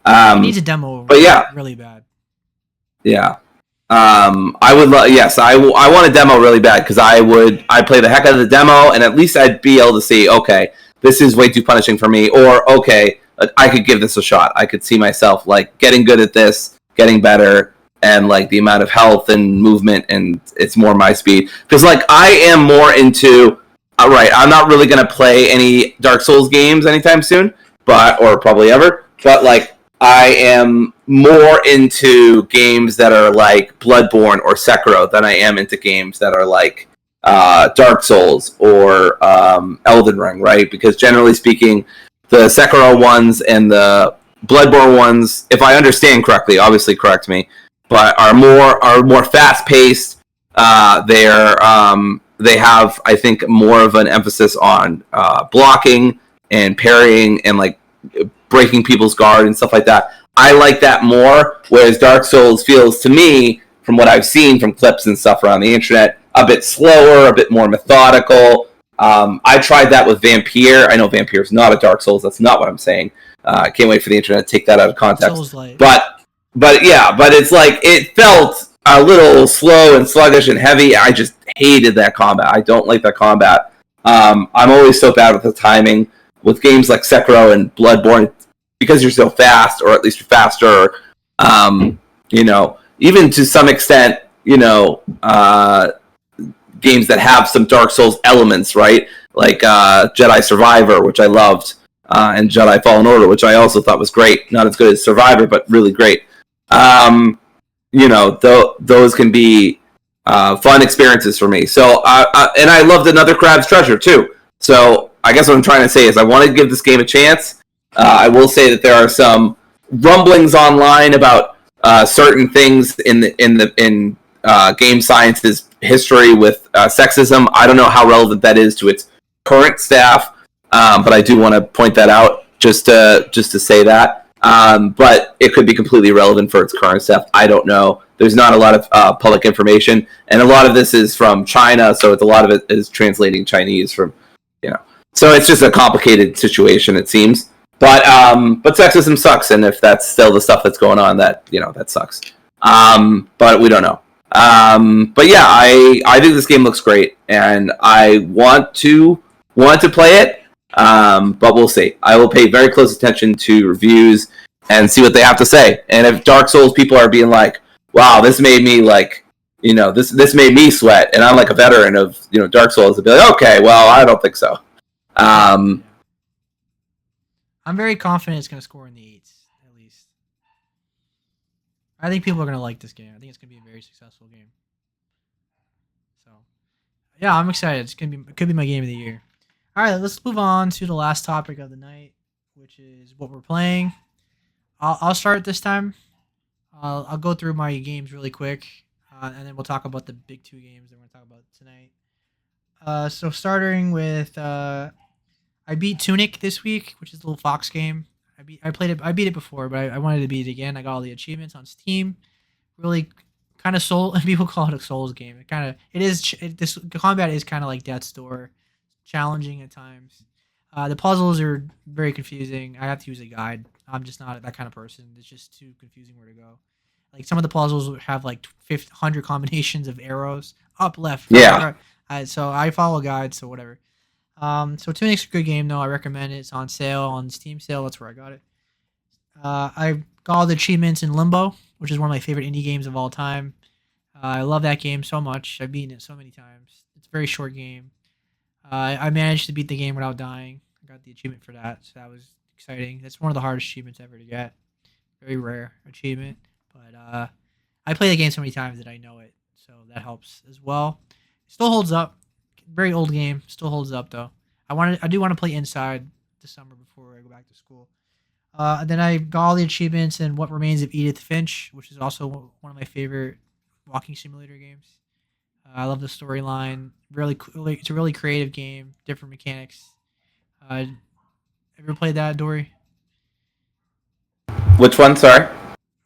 It needs a demo, but yeah, really bad. Yeah. I would yes, I want a demo really bad because I'd play the heck out of the demo, and at least I'd be able to see, okay, this is way too punishing for me, or okay, I could give this a shot. I could see myself getting good at this, getting better, and the amount of health and movement, and it's more my speed. Because I am more into. Right, I'm not really gonna play any Dark Souls games anytime soon, or probably ever. But I am more into games that are Bloodborne or Sekiro than I am into games that are Dark Souls or Elden Ring, right? Because generally speaking, the Sekiro ones and the Bloodborne ones, if I understand correctly, obviously correct me, but are more fast paced. They have, I think, more of an emphasis on blocking and parrying and breaking people's guard and stuff like that. I like that more, whereas Dark Souls feels to me, from what I've seen from clips and stuff around the internet, a bit slower, a bit more methodical. I tried that with Vampire. I know Vampire is not a Dark Souls. That's not what I'm saying. I can't wait for the internet to take that out of context. But it's it felt a little slow and sluggish and heavy. I just hated that combat. I don't like that combat. I'm always so bad with the timing with games like Sekiro and Bloodborne because you're so fast, or at least you're faster. Even to some extent, games that have some Dark Souls elements, right? Jedi Survivor, which I loved, and Jedi Fallen Order, which I also thought was great. Not as good as Survivor, but really great. Those can be fun experiences for me. So, and I loved Another Crab's Treasure too. So, I guess what I'm trying to say is I want to give this game a chance. I will say that there are some rumblings online about certain things in game science's history with sexism. I don't know how relevant that is to its current staff, but I do want to point that out just to say that. But it could be completely irrelevant for its current staff. I don't know. There's not a lot of public information, and a lot of this is from China, so a lot of it is translating Chinese from, So it's just a complicated situation, it seems. But sexism sucks, and if that's still the stuff that's going on, that sucks. But we don't know. But yeah, I think this game looks great, and I want to play it. But we'll see. I will pay very close attention to reviews and see what they have to say. And if Dark Souls people are being like, "Wow, this made me this made me sweat, and I'm like a veteran of Dark Souls. To be like, okay, well, I don't think so. Yeah. I'm very confident it's going to score in the eights at least. I think people are going to like this game. I think it's going to be a very successful game. So, yeah, I'm excited. It could be my game of the year. All right, let's move on to the last topic of the night, which is what we're playing. I'll start this time. I'll go through my games really quick, and then we'll talk about the big two games that we're going to talk about tonight. So starting with, I beat Tunic this week, which is a little Fox game. I played it. I beat it before, but I wanted to beat it again. I got all the achievements on Steam. Really, kind of soul. People call it a Souls game. It is. This combat is kind of like Death's Door, challenging at times. The puzzles are very confusing. I have to use a guide. I'm just not that kind of person. It's just too confusing where to go. Like some of the puzzles have like 100 combinations of arrows, up, left, Yeah. right. So I follow guides, so whatever. So Tunic's a good game though. I recommend it. It's on sale on Steam sale. That's where I got it. I got all the achievements in Limbo, which is one of my favorite indie games of all time. I love that game so much. I've beaten it so many times. It's a very short game. I managed to beat the game without dying. I got the achievement for that, so that was exciting. That's one of the hardest achievements ever to get. Very rare achievement, but I play the game so many times that I know it, so that helps as well. It still holds up. Very old game, still holds up though. I do want to play Inside this summer before I go back to school. And then I got all the achievements in What Remains of Edith Finch, which is also one of my favorite walking simulator games. I love the storyline. It's a really creative game, different mechanics. Ever played that, Dory? Which one? Sorry.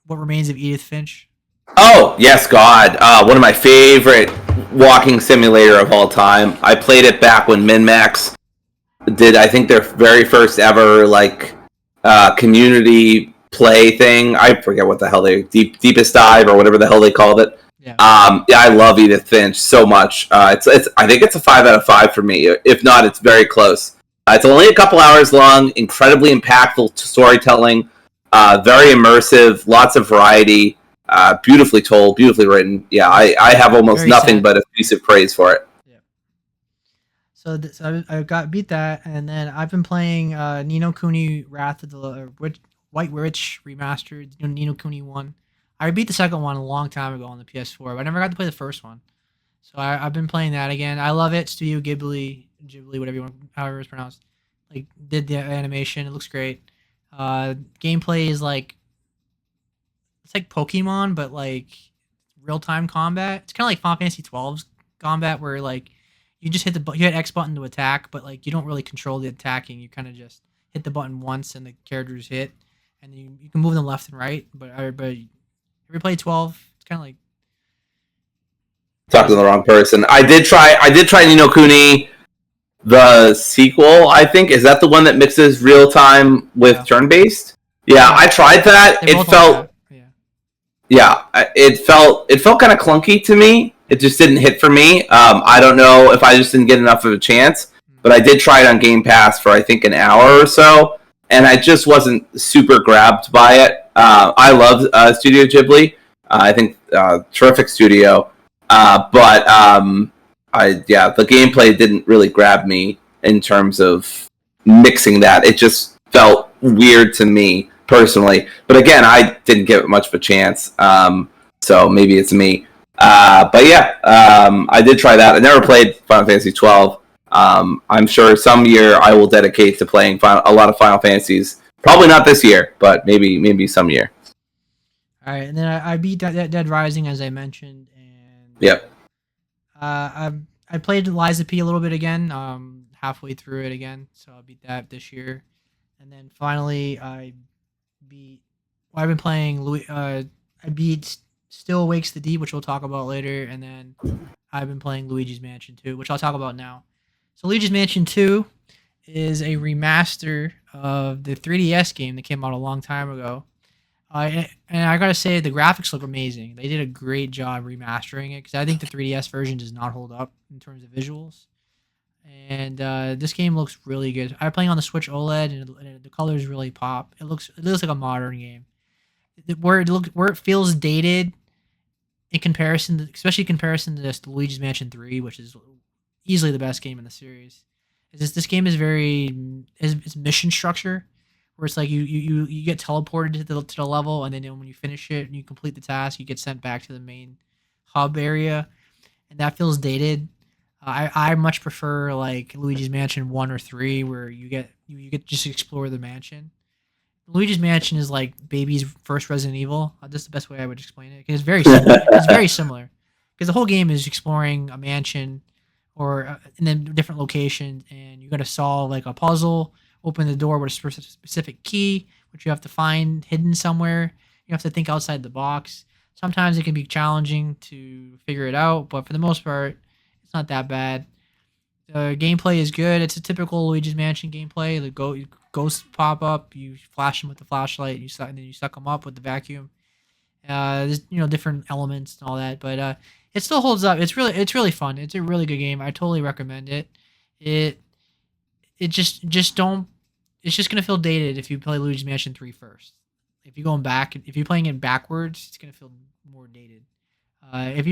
What Remains of Edith Finch? Oh yes, God. One of my favorite walking simulator of all time. I played it back when MinMax did, I think, their very first ever community play thing. I forget what the hell deepest dive or whatever the hell they called it. Yeah. Yeah, I love Edith Finch so much. It's I think it's a 5 out of 5 for me. If not, it's very close. It's only a couple hours long. Incredibly impactful storytelling. Very immersive. Lots of variety. Beautifully told. Beautifully written. Yeah, I have almost Very nothing sad. but effusive praise for it. Yeah. So I got beat that, and then I've been playing Nino Kuni Wrath of the White Witch remastered. Nino Kuni 1. I beat the second one a long time ago on the PS4, but I never got to play the first one. So I've been playing that again. I love it. Studio Ghibli, whatever however it's pronounced. Like did the animation. It looks great. Gameplay is like it's like Pokemon, but like real time combat. It's kind of like Final Fantasy 12's combat, where like you just you hit X button to attack, but like you don't really control the attacking. You kind of just hit the button once, and the characters hit, and then you can move them left and right. But every play 12, it's kind of like Talking to the wrong person. I did try Nino Kuni, the sequel. I think is that the one that mixes real time with turn based. Yeah, I tried that. they It both like felt that. Yeah. yeah, it felt kind of clunky to me. It just didn't hit for me. I don't know if I just didn't get enough of a chance, but I did try it on Game Pass for I think an hour or so, and I just wasn't super grabbed by it. I love Studio Ghibli. I think terrific studio, but the gameplay didn't really grab me in terms of mixing that. It just felt weird to me personally. But again, I didn't give it much of a chance. So maybe it's me. But yeah, I did try that. I never played Final Fantasy 12. I'm sure some year I will dedicate to playing a lot of Final Fantasies. Probably not this year, but maybe some year. All right, and then I beat Dead Rising as I mentioned, and Yep. I played Liza P a little bit again, halfway through it again, so I beat that this year, and then finally beat. I've been playing I beat Still Wakes the Deep, which we'll talk about later, and then I've been playing Luigi's Mansion 2, which I'll talk about now. So Luigi's Mansion 2 is a remaster of the 3DS game that came out a long time ago. And I gotta say, the graphics look amazing. They did a great job remastering it because I think the 3DS version does not hold up in terms of visuals. And this game looks really good. I'm playing on the Switch OLED, and the colors really pop. It looks like a modern game. Where it feels dated, in comparison, especially in comparison to this Luigi's Mansion 3, which is easily the best game in the series, is this game is very is mission structure, where it's like you get teleported to the level, and then when you finish it and you complete the task, you get sent back to the main hub area, and that feels dated. I much prefer like Luigi's Mansion 1 or 3, where you get just explore the mansion. Luigi's Mansion is like baby's first Resident Evil. That's the best way I would explain it. 'Cause it's very similar. It's very similar because the whole game is exploring a mansion or and then different locations, and you got to solve like a puzzle, open the door with a specific key, which you have to find hidden somewhere. You have to think outside the box. Sometimes it can be challenging to figure it out, but for the most part, it's not that bad. The gameplay is good. It's a typical Luigi's Mansion gameplay. Ghosts pop up. You flash them with the flashlight. And then you suck them up with the vacuum. There's different elements and all that, but it still holds up. It's really fun. It's a really good game. I totally recommend it. It it just don't. It's just gonna feel dated if you play Luigi's Mansion 3 first. If you're playing it backwards, it's gonna feel more dated. If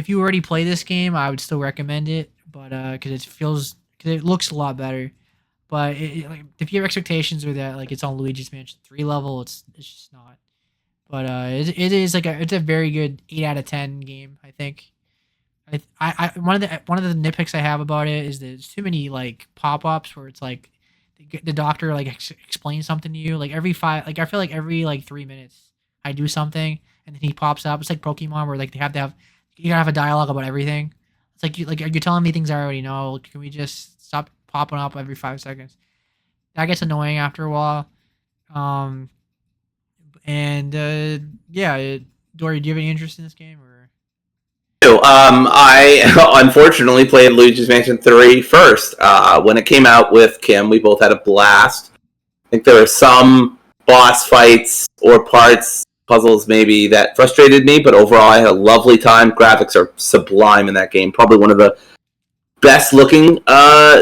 you already play this game, I would still recommend it, but because it looks a lot better. But like, if your expectations are that like it's on Luigi's Mansion 3 level, it's just not. But it is like it's a very good 8 out of 10 game. I think. One of the nitpicks I have about it is there's too many like pop ups where it's like the doctor like explains something to you like every five like I feel like every like 3 minutes I do something and then he pops up. It's like Pokemon where like they have to have you gotta have a dialogue about everything. It's like you're telling me things I already know. Can we just stop popping up every 5 seconds? That gets annoying after a while. Um, and yeah, Dory, do you have any interest in this game or? I unfortunately played Luigi's Mansion 3 first. When it came out with Kim, we both had a blast. I think there were some boss fights or parts, puzzles maybe, that frustrated me, but overall I had a lovely time. Graphics are sublime in that game. Probably one of the best looking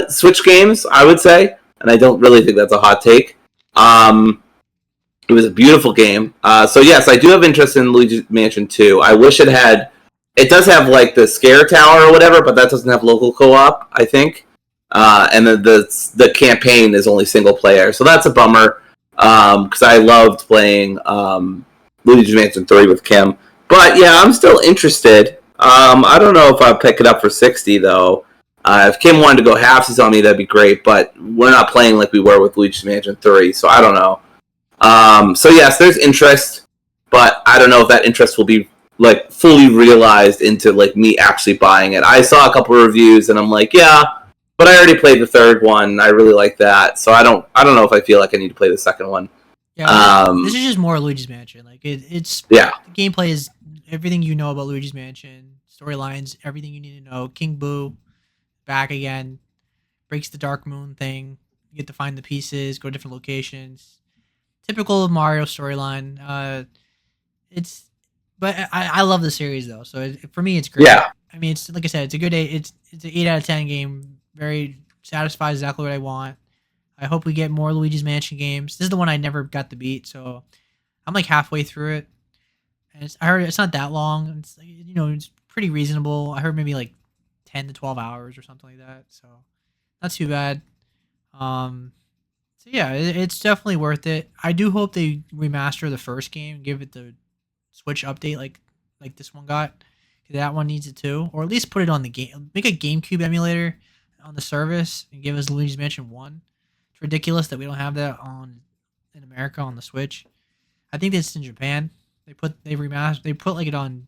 Switch games, I would say. And I don't really think that's a hot take. It was a beautiful game. So yes, I do have interest in Luigi's Mansion 2. I wish it had. It does have like the scare tower or whatever, but that doesn't have local co-op, I think. And the campaign is only single player, so that's a bummer. Because I loved playing Luigi's Mansion 3 with Kim. But yeah, I'm still interested. I don't know if I'll pick it up for 60 though. If Kim wanted to go halfsies on me, that'd be great. But we're not playing like we were with Luigi's Mansion 3, so I don't know. So yes, there's interest, but I don't know if that interest will be like fully realized into like me actually buying it. I saw a couple of reviews and I'm like, yeah, but I already played the third one. I really like that, so I don't know if I feel like I need to play the second one. Yeah, this is just more Luigi's Mansion. Like it's Yeah, the gameplay is everything you know about Luigi's Mansion, storylines, everything you need to know. King Boo back again, breaks the Dark Moon thing. You get to find the pieces, go to different locations. Typical Mario storyline. It's but I love the series though, so for me it's great. yeah. I mean, it's like I said, it's a good eight. It's an 8 out of 10 game. Very satisfies exactly what I want. I hope we get more Luigi's Mansion games. This is the one I never got to beat, so I'm like halfway through it, and I heard it's not that long. It's like, it's pretty reasonable. I heard maybe like 10 to 12 hours or something like that, so not too bad. So yeah, it's definitely worth it. I do hope they remaster the first game, give it the Switch update like this one got. 'Cause that one needs it too, or at least put it on the game. Make a GameCube emulator on the service and give us Luigi's Mansion 1. It's ridiculous that we don't have that on in America on the Switch. I think it's in Japan. They put like it on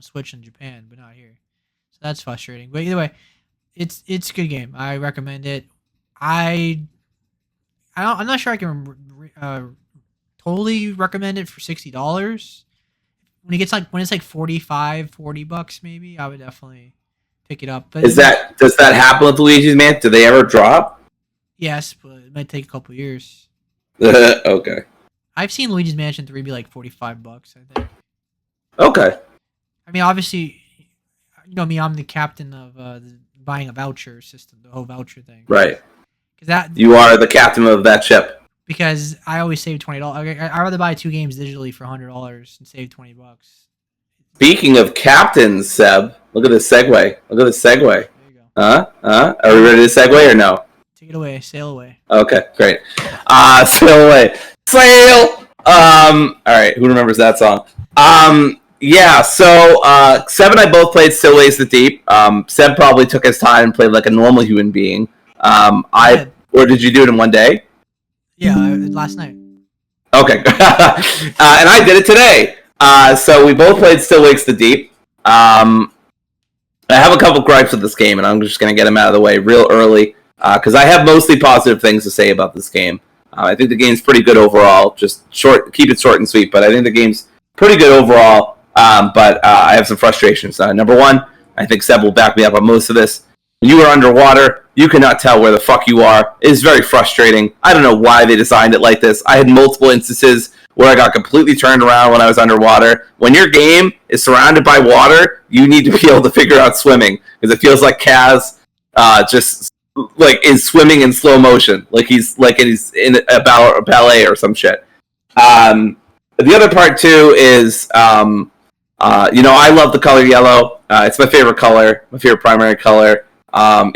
Switch in Japan, but not here. So that's frustrating. But either way, it's a good game. I recommend it. I I'm not sure I can totally recommend it for $60. When it's like 45, $40 maybe, I would definitely pick it up. But Does that happen with Luigi's Mansion? Do they ever drop? yes, but it might take a couple years. Okay. I've seen Luigi's Mansion 3 be like $45, I think. Okay. I mean, obviously, you know me, I'm the captain of buying a voucher system, the whole voucher thing. Right. Because You are the captain of that ship. because I always save $20. I'd rather buy 2 games digitally for $100 and save $20. Speaking of captains, Seb, look at this segue. Look at this segue. There you go. Are we ready to segue or no? Take it away. Sail away. Okay, great. Sail away. Sail! Alright, who remembers that song? Yeah, so Seb and I both played Still Lays the Deep. Seb probably took his time and played like a normal human being. Or did you do it in one day? Yeah, last night. Okay. And I did it today. So we both played Still Wakes the Deep. I have a couple gripes with this game, and I'm just going to get them out of the way real early, because I have mostly positive things to say about this game. I think the game's pretty good overall. Just keep it short and sweet, but I think the game's pretty good overall. But I have some frustrations. Number one, I think Seb will back me up on most of this. When you are underwater, you cannot tell where the fuck you are. It is very frustrating. I don't know why they designed it like this. I had multiple instances where I got completely turned around when I was underwater. When your game is surrounded by water, you need to be able to figure out swimming, because it feels like Kaz just like is swimming in slow motion, like he's in a ballet or some shit. The other part too is I love the color yellow. It's my favorite color, my favorite primary color.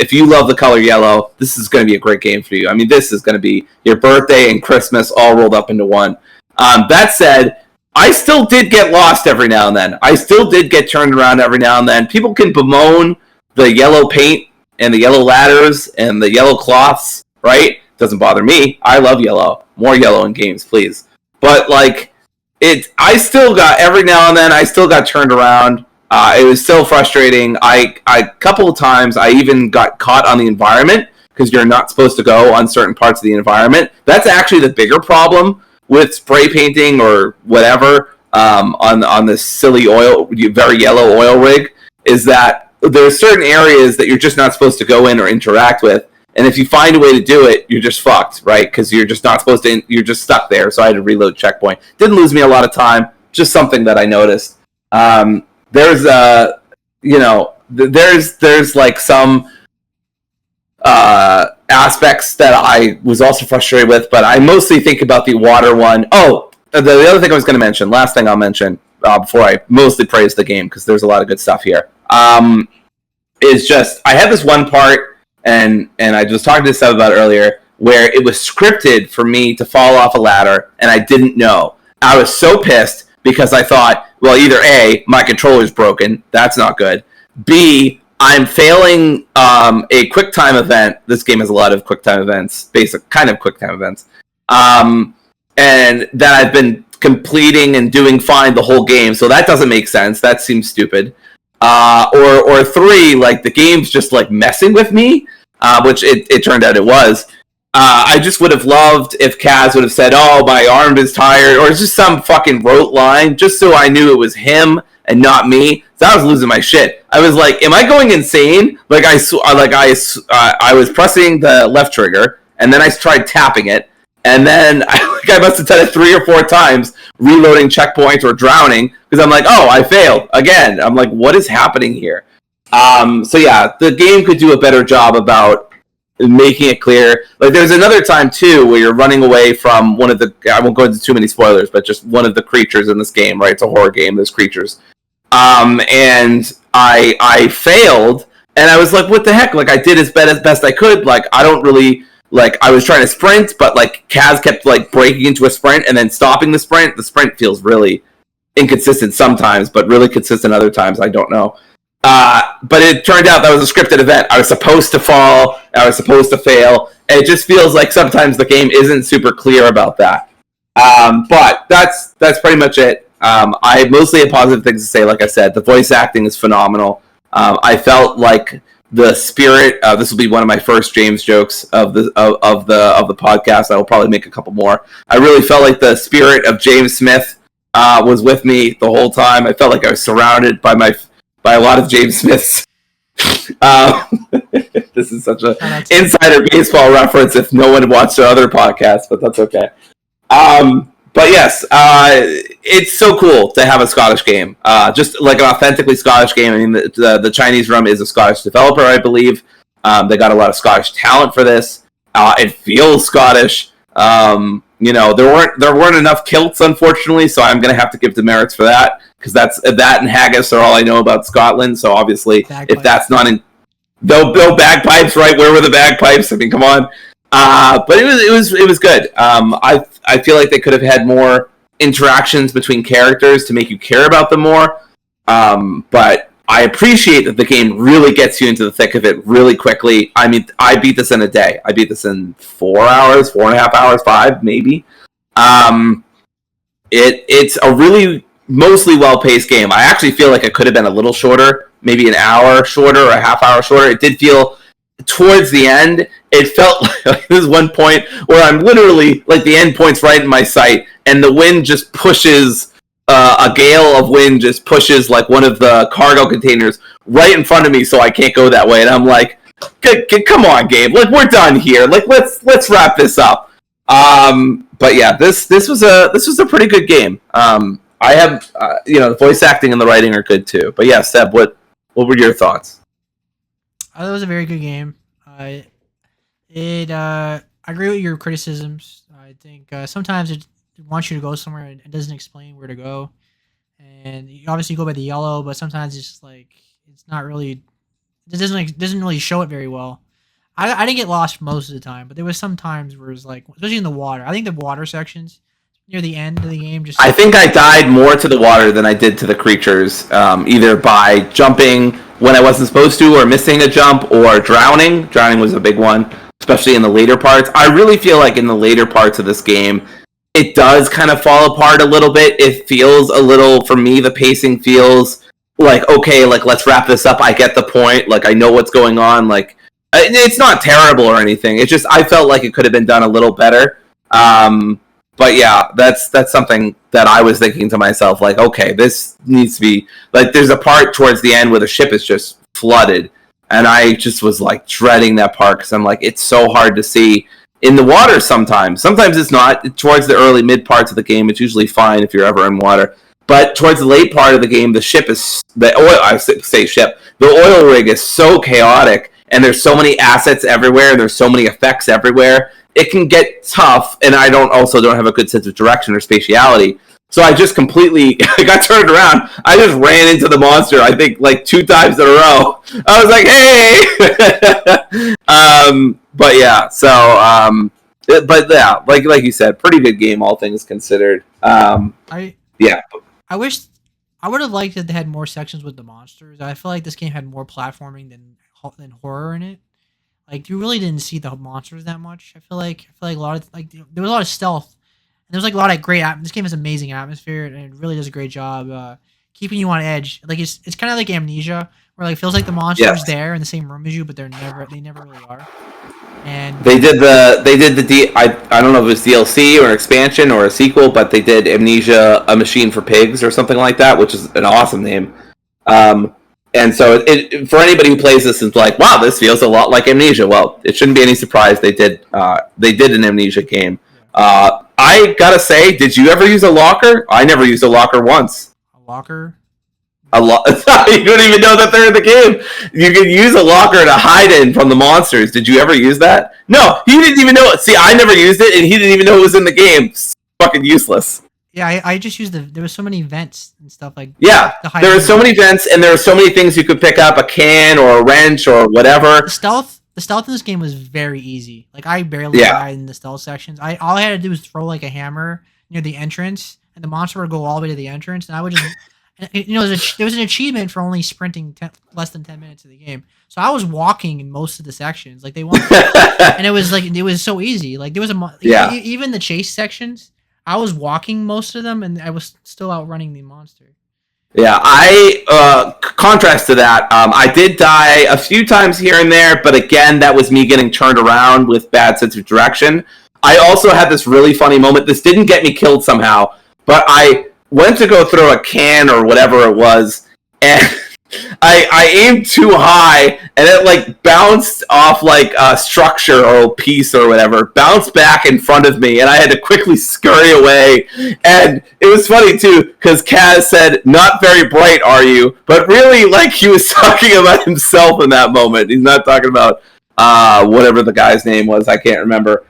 If you love the color yellow, this is going to be a great game for you. I mean, this is going to be your birthday and Christmas all rolled up into one. That said, I still did get lost every now and then. I still did get turned around every now and then. People can bemoan the yellow paint and the yellow ladders and the yellow cloths, right? Doesn't bother me. I love yellow. More yellow in games, please. But I still got, every now and then, I still got turned around. It was so frustrating. A couple of times, I even got caught on the environment, because you're not supposed to go on certain parts of the environment. That's actually the bigger problem with spray painting or whatever on this silly very yellow oil rig, is that there are certain areas that you're just not supposed to go in or interact with. And if you find a way to do it, you're just fucked, right? Because you're just not supposed to, you're just stuck there. So I had to reload checkpoint. Didn't lose me a lot of time, just something that I noticed. There's there's like some aspects that I was also frustrated with, but I mostly think about the water one. Oh, the other thing I was going to mention, last thing I'll mention before I mostly praise the game, because there's a lot of good stuff here, is just, I had this one part, and I was talking to Seb about it earlier, where it was scripted for me to fall off a ladder, and I didn't know. I was so pissed, because I thought, well, either A, my controller's broken, that's not good, B, I'm failing a QuickTime event. This game has a lot of QuickTime events, basic kind of QuickTime events, and that I've been completing and doing fine the whole game, so that doesn't make sense. That seems stupid. Or three, like the game's just like messing with me, which it turned out it was. I just would have loved if Kaz would have said, "Oh, my arm is tired," or just some fucking rote line, just so I knew it was him and not me. So I was losing my shit. I was like, "Am I going insane?" I was pressing the left trigger, and then I tried tapping it, and then I must have done it 3 or 4 times, reloading checkpoints or drowning, because I'm like, "Oh, I failed again." I'm like, "What is happening here?" So yeah, the game could do a better job about making it clear. Like, there's another time too where you're running away from one of the, I won't go into too many spoilers, but just one of the creatures in this game, right? It's a horror game, there's creatures. And I failed, and I was like, what the heck? Like, I did as best I could. Like, I don't really, like, I was trying to sprint, but like Kaz kept like breaking into a sprint and then stopping the sprint. The sprint feels really inconsistent sometimes, but really consistent other times. I don't know. But it turned out that was a scripted event. I was supposed to fall. I was supposed to fail. And it just feels like sometimes the game isn't super clear about that. But that's pretty much it. I mostly have positive things to say. Like I said, the voice acting is phenomenal. I felt like the spirit. This will be one of my first James jokes of the podcast. I will probably make a couple more. I really felt like the spirit of James Smith was with me the whole time. I felt like I was surrounded by a lot of James Smiths. This is such an insider baseball reference if no one watched the other podcast, but that's okay. But yes, it's so cool to have a Scottish game. Just like an authentically Scottish game. I mean, the Chinese Room is a Scottish developer, I believe. They got a lot of Scottish talent for this. It feels Scottish. There weren't enough kilts, unfortunately, so I'm going to have to give demerits for that, because that and haggis are all I know about Scotland. So obviously, Bagpipes. if that's not in, no bagpipes, right? Where were the bagpipes? I mean, come on. But it was good. I feel like they could have had more interactions between characters to make you care about them more. But I appreciate that the game really gets you into the thick of it really quickly. I mean, I beat this in a day. I beat this in 4 hours, 4.5 hours, 5 maybe. It's a really mostly well-paced game. I actually feel like it could have been a little shorter, maybe an hour shorter or a half hour shorter. It did feel towards the end, it felt like there's one point where I'm literally like the end point's right in my sight, and the wind just pushes. A gale of wind just pushes like one of the cargo containers right in front of me, so I can't go that way. And I'm like, "Come on, Gabe! Like we're done here. Like let's wrap this up." But yeah, this was a pretty good game. I have the voice acting and the writing are good too. But yeah, Seb, what were your thoughts? It was a very good game. I agree with your criticisms. I think sometimes it wants you to go somewhere and it doesn't explain where to go, and you obviously go by the yellow, but sometimes it's just like it's not really. It doesn't really show it very well. I didn't get lost most of the time, but there was some times where it was like, especially in the water. I think the water sections near the end of the game just. I think I died more to the water than I did to the creatures, either by jumping when I wasn't supposed to, or missing a jump, or drowning. Drowning was a big one, especially in the later parts. I really feel like in the later parts of this game, it does kind of fall apart a little bit. It feels a little, for me, the pacing feels like, okay, like, let's wrap this up. I get the point. Like, I know what's going on. Like, it's not terrible or anything. It's just, I felt like it could have been done a little better. But yeah, that's something that I was thinking to myself, like, okay, this needs to be, like, there's a part towards the end where the ship is just flooded. And I just was, like, dreading that part because I'm like, it's so hard to see in the water sometimes. Sometimes it's not. Towards the early mid parts of the game, it's usually fine if you're ever in water. But towards the late part of the game, the oil rig is so chaotic, and there's so many assets everywhere, and there's so many effects everywhere. It can get tough, and I don't have a good sense of direction or spatiality. So I just completely got turned around. I just ran into the monster, I think, like 2 times in a row. I was like, hey! But yeah, so, but yeah, like you said, pretty good game, all things considered. Yeah. I would have liked that they had more sections with the monsters. I feel like this game had more platforming than horror in it. Like you really didn't see the monsters that much. I feel like a lot of there was a lot of stealth. And there was like a lot of great. This game has amazing atmosphere and it really does a great job keeping you on edge. Like it's kind of like Amnesia, where like it feels like the monster's there in the same room as you, but they never really are. And they did the I don't know if it was DLC or an expansion or a sequel, but they did Amnesia: A Machine for Pigs or something like that, which is an awesome name. And so for anybody who plays this is like, wow, this feels a lot like Amnesia. Well, it shouldn't be any surprise they did an Amnesia game. I gotta say, did you ever use a locker? I never used a locker once. A locker? You don't even know that they're in the game. You can use a locker to hide in from the monsters. Did you ever use that? No, he didn't even know it. See, I never used it, and he didn't even know it was in the game. It's fucking useless. Yeah, I just used there was so many vents and stuff like. Yeah, there were so many vents, and there were so many things you could pick up, a can or a wrench or whatever. The stealth in this game was very easy. Like I barely died in the stealth sections. All I had to do was throw like a hammer near the entrance, and the monster would go all the way to the entrance, and I would just. There was an achievement for only sprinting less than 10 minutes of the game. So I was walking in most of the sections. Like they wanted, and it was so easy. Like there was even the chase sections. I was walking most of them, and I was still outrunning the monster. Yeah, contrast to that, I did die a few times here and there, but again, that was me getting turned around with bad sense of direction. I also had this really funny moment. This didn't get me killed somehow, but I went to go throw a can or whatever it was, and I aimed too high, and it like bounced off like a structure or a piece or whatever, bounced back in front of me, and I had to quickly scurry away. And it was funny too, because Kaz said, "Not very bright, are you?" But really, like he was talking about himself in that moment. He's not talking about whatever the guy's name was. I can't remember.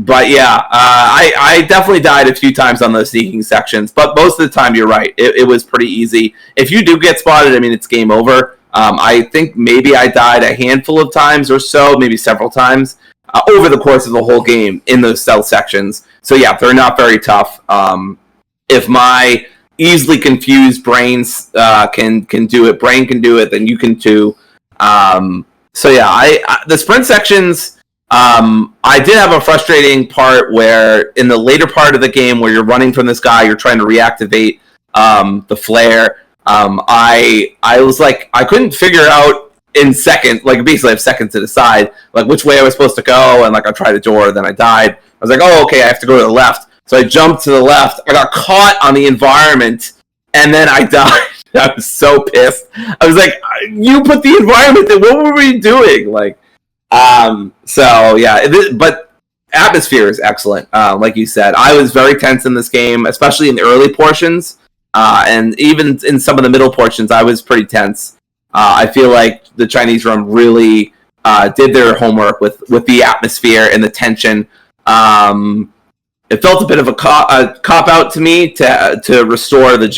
But yeah, I definitely died a few times on those sneaking sections, but most of the time you're right. It was pretty easy. If you do get spotted, I mean, it's game over. I think maybe I died a handful of times or so, maybe several times over the course of the whole game in those stealth sections. So yeah, they're not very tough. If my easily confused brains can do it, brain can do it, then you can too. So yeah, the sprint sections. I did have a frustrating part where in the later part of the game where you're running from this guy, you're trying to reactivate the flare. I was like, I couldn't figure out in seconds, like basically I have seconds to decide like which way I was supposed to go, and like I tried a door, then I died. I was like, oh okay, I have to go to the left. So I jumped to the left. I got caught on the environment, and then I died. I was so pissed. I was like, you put the environment there. What were we doing? Like. So yeah, but atmosphere is excellent. Like you said, I was very tense in this game, especially in the early portions, and even in some of the middle portions, I was pretty tense. I feel like the Chinese room really did their homework with the atmosphere and the tension. It felt a bit of a cop out to me to restore the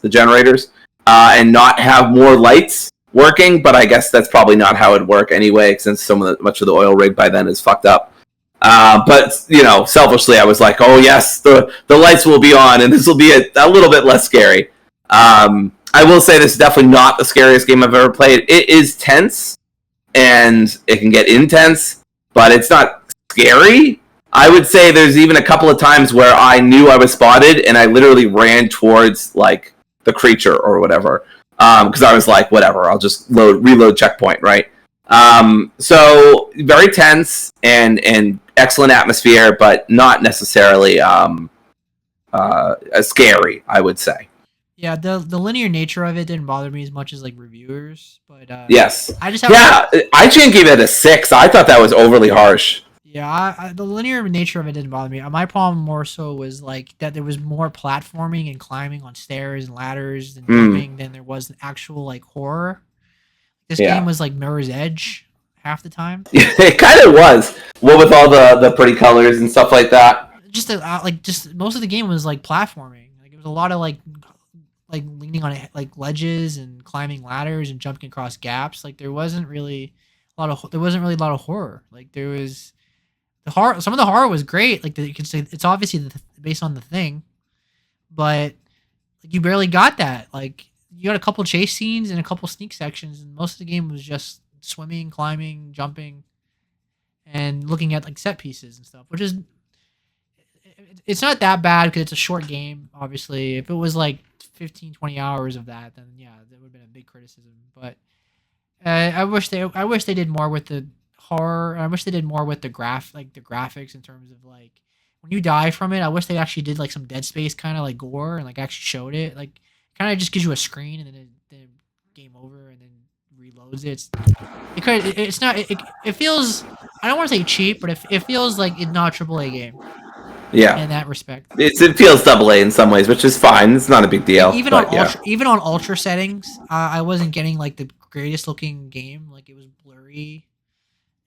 generators, and not have more lights working, but I guess that's probably not how it'd work anyway, since much of the oil rig by then is fucked up. But you know, selfishly, I was like, "Oh yes, the lights will be on, and this will be a little bit less scary." I will say this is definitely not the scariest game I've ever played. It is tense, and it can get intense, but it's not scary. I would say there's even a couple of times where I knew I was spotted, and I literally ran towards like the creature or whatever. Because I was like, whatever, I'll just reload checkpoint, right? So very tense and excellent atmosphere, but not necessarily scary, I would say. Yeah, the linear nature of it didn't bother me as much as like reviewers, but Yes. I just have IGN gave it a 6. I thought that was overly harsh. yeah, the linear nature of it didn't bother me. My problem more so was like that there was more platforming and climbing on stairs and ladders and jumping than there was an actual like horror. This game was like Mirror's Edge half the time. It kind of was. What with all the pretty colors and stuff like that. Just most of the game was like platforming. Like it was a lot of like leaning on like ledges and climbing ladders and jumping across gaps. Like there wasn't really a lot of horror. Like there was the horror. Some of the horror was great. Like you could say it's obviously based on the thing, but like, you barely got that. Like you got a couple chase scenes and a couple sneak sections, and most of the game was just swimming, climbing, jumping, and looking at like set pieces and stuff. Which is it's not that bad because it's a short game. Obviously, if it was like 15, 20 hours of that, then yeah, that would have been a big criticism. But I wish they did more with the horror. I wish they did more with the graphics in terms of like when you die from it. I wish they actually did like some Dead Space kind of like gore and like actually showed it. Like kind of just gives you a screen and then game over and then reloads it. It feels, I don't want to say cheap, but it feels like it's not a AAA game. Yeah, in that respect, it feels AA in some ways, which is fine. It's not a big deal. Even on ultra settings, I wasn't getting like the greatest looking game. Like it was blurry.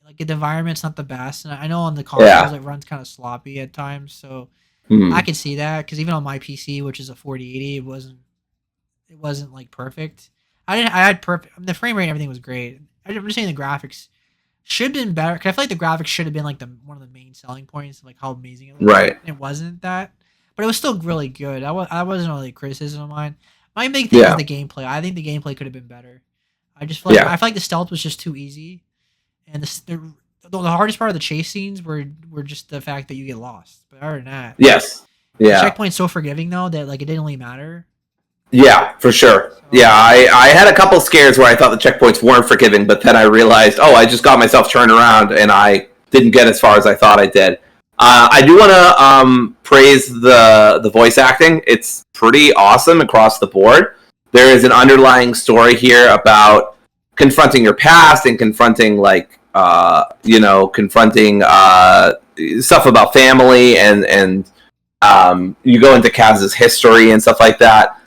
Like the environment's not the best, and I know on the consoles it runs kind of sloppy at times. So I could see that because even on my PC, which is a 4080, it wasn't like perfect. I had perfect. I mean, the frame rate and everything was great. I'm just saying the graphics should have been better. Cause I feel like the graphics should have been like one of the main selling points of like how amazing it was. Right. It wasn't that, but it was still really good. I wasn't really a criticism of mine. My big thing is the gameplay. I think the gameplay could have been better. I just feel like I feel like the stealth was just too easy, and the hardest part of the chase scenes were just the fact that you get lost. But other than that, the checkpoint's so forgiving though that like it didn't really matter. Yeah, for sure. So, yeah, I had a couple scares where I thought the checkpoints weren't forgiving, but then I realized, I just got myself turned around and I didn't get as far as I thought I did. I do want to praise the voice acting. It's pretty awesome across the board. There is an underlying story here about confronting your past and confronting confronting stuff about family and you go into Kaz's history and stuff like that.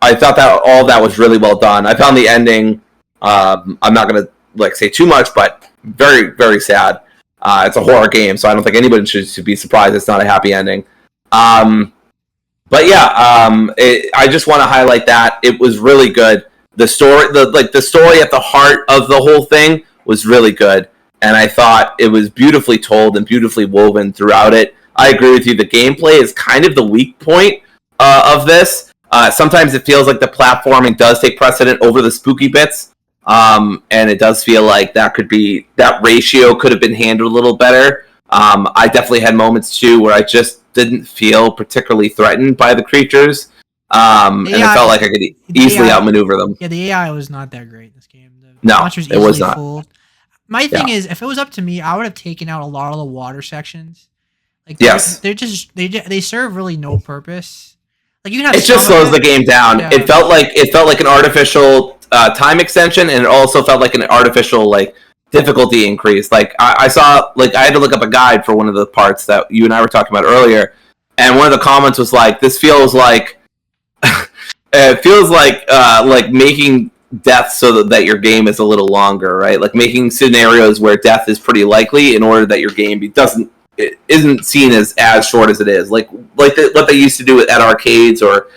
I thought that all that was really well done. I found the ending. I'm not gonna say too much, but very, very sad. It's a horror game, so I don't think anybody should be surprised it's not a happy ending. But yeah, I just want to highlight that it was really good. The story, the story at the heart of the whole thing was really good, and I thought it was beautifully told and beautifully woven throughout it. I agree with you. The gameplay is kind of the weak point of this. Sometimes it feels like the platforming does take precedent over the spooky bits, and it does feel like that ratio could have been handled a little better. I definitely had moments too where I just didn't feel particularly threatened by the creatures, and it felt like I could easily outmaneuver them. Yeah, the AI was not that great in this game. The No, monsters it was easily not. fooled. My thing is, if it was up to me, I would have taken out a lot of the water sections. Like, Yes. they serve really no purpose. Like, you can have It just slows the game down. Yeah. It felt like an artificial time extension, and it also felt like an artificial difficulty increase. Like I saw, I had to look up a guide for one of the parts that you and I were talking about earlier, and one of the comments was like, "This feels like it feels like making death so that your game is a little longer, right? Like making scenarios where death is pretty likely in order that your game isn't seen as short as it is, like what they used to do at arcades or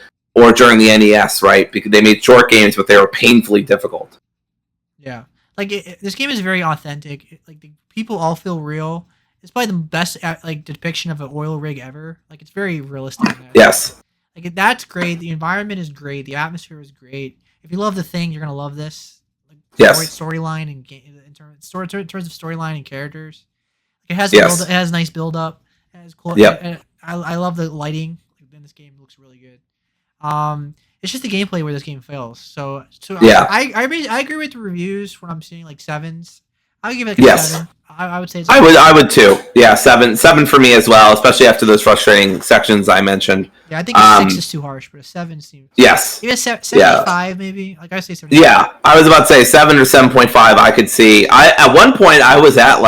during the NES, right? Because they made short games, but they were painfully difficult. Yeah, like this game is very authentic. Like the people all feel real. It's probably the best depiction of an oil rig ever. Like it's very realistic. Yes. Like that's great. The environment is great. The atmosphere is great. If you love the thing, you're gonna love this. Like, yes. Storyline and in terms of storyline and characters. It has it has nice build up. It has cool. Yep. I love the lighting in this game. It looks really good. It's just the gameplay where this game fails. So yeah. I agree with the reviews when I'm seeing like sevens. I would give it a 7. I would say it's I would too. Yeah, 7 for me as well, especially after those frustrating sections I mentioned. Yeah, I think a 6 is too harsh, but a 7 seems. Yes. Maybe a 75 maybe. Like I say 75. Yeah, I was about to say 7 or 7.5. I could see. At one point I was at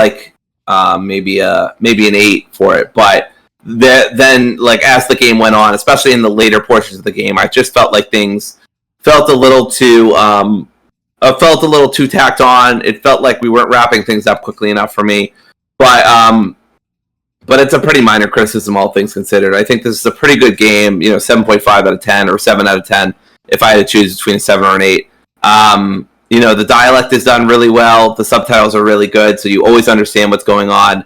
maybe an 8 for it, but then as the game went on, especially in the later portions of the game, I just felt like things felt a little too tacked on. It felt like we weren't wrapping things up quickly enough for me, but it's a pretty minor criticism, all things considered. I think this is a pretty good game. 7.5 out of 10 or 7 out of 10 if I had to choose between a 7 or an 8. The dialect is done really well. The subtitles are really good, so you always understand what's going on.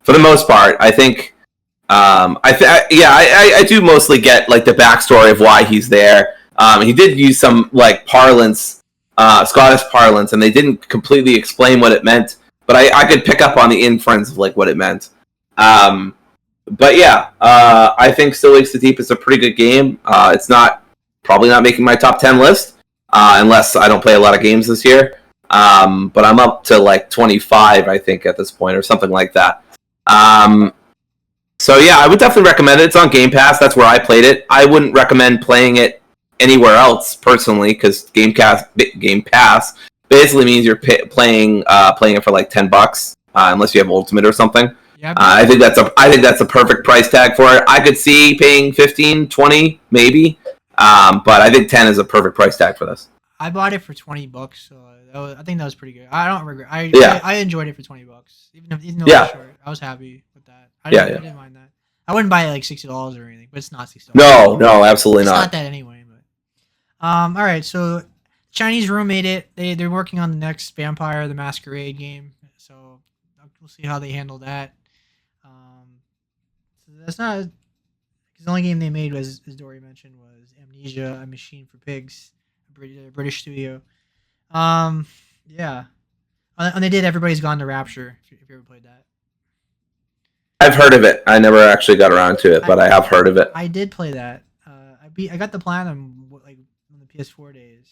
For the most part, I think, I do mostly get the backstory of why he's there. He did use some parlance, Scottish parlance, and they didn't completely explain what it meant, but I could pick up on the inference of what it meant. But yeah, I think Still Wakes the Deep is a pretty good game. It's probably not making my top 10 list, unless I don't play a lot of games this year. But I'm up to 25, I think, at this point, or something like that. So yeah, I would definitely recommend it. It's on Game Pass. That's where I played it. I wouldn't recommend playing it anywhere else personally, because Game Pass basically means you're playing it for $10, unless you have Ultimate or something. Yeah, I think that's a perfect price tag for it. I could see paying 15, 20 maybe, but I think 10 is a perfect price tag for this. I bought it for $20, so I think that was pretty good. I don't regret. I enjoyed it for $20, even though it was short. I was happy with that. I didn't mind that. I wouldn't buy it $60 or anything, but it's not $60. No, absolutely not. It's not that anyway. But all right. So Chinese Room made it. They're working on the next Vampire the Masquerade game, so we'll see how they handle that. So that's not. Because the only game they made was, as Dory mentioned, was Amnesia: A Machine for Pigs, a British studio. Yeah, and they did Everybody's Gone to Rapture. If you ever played that. I've heard of it. I never actually got around to it, but I have heard of it. I did play that. I got the platinum on the PS4 days.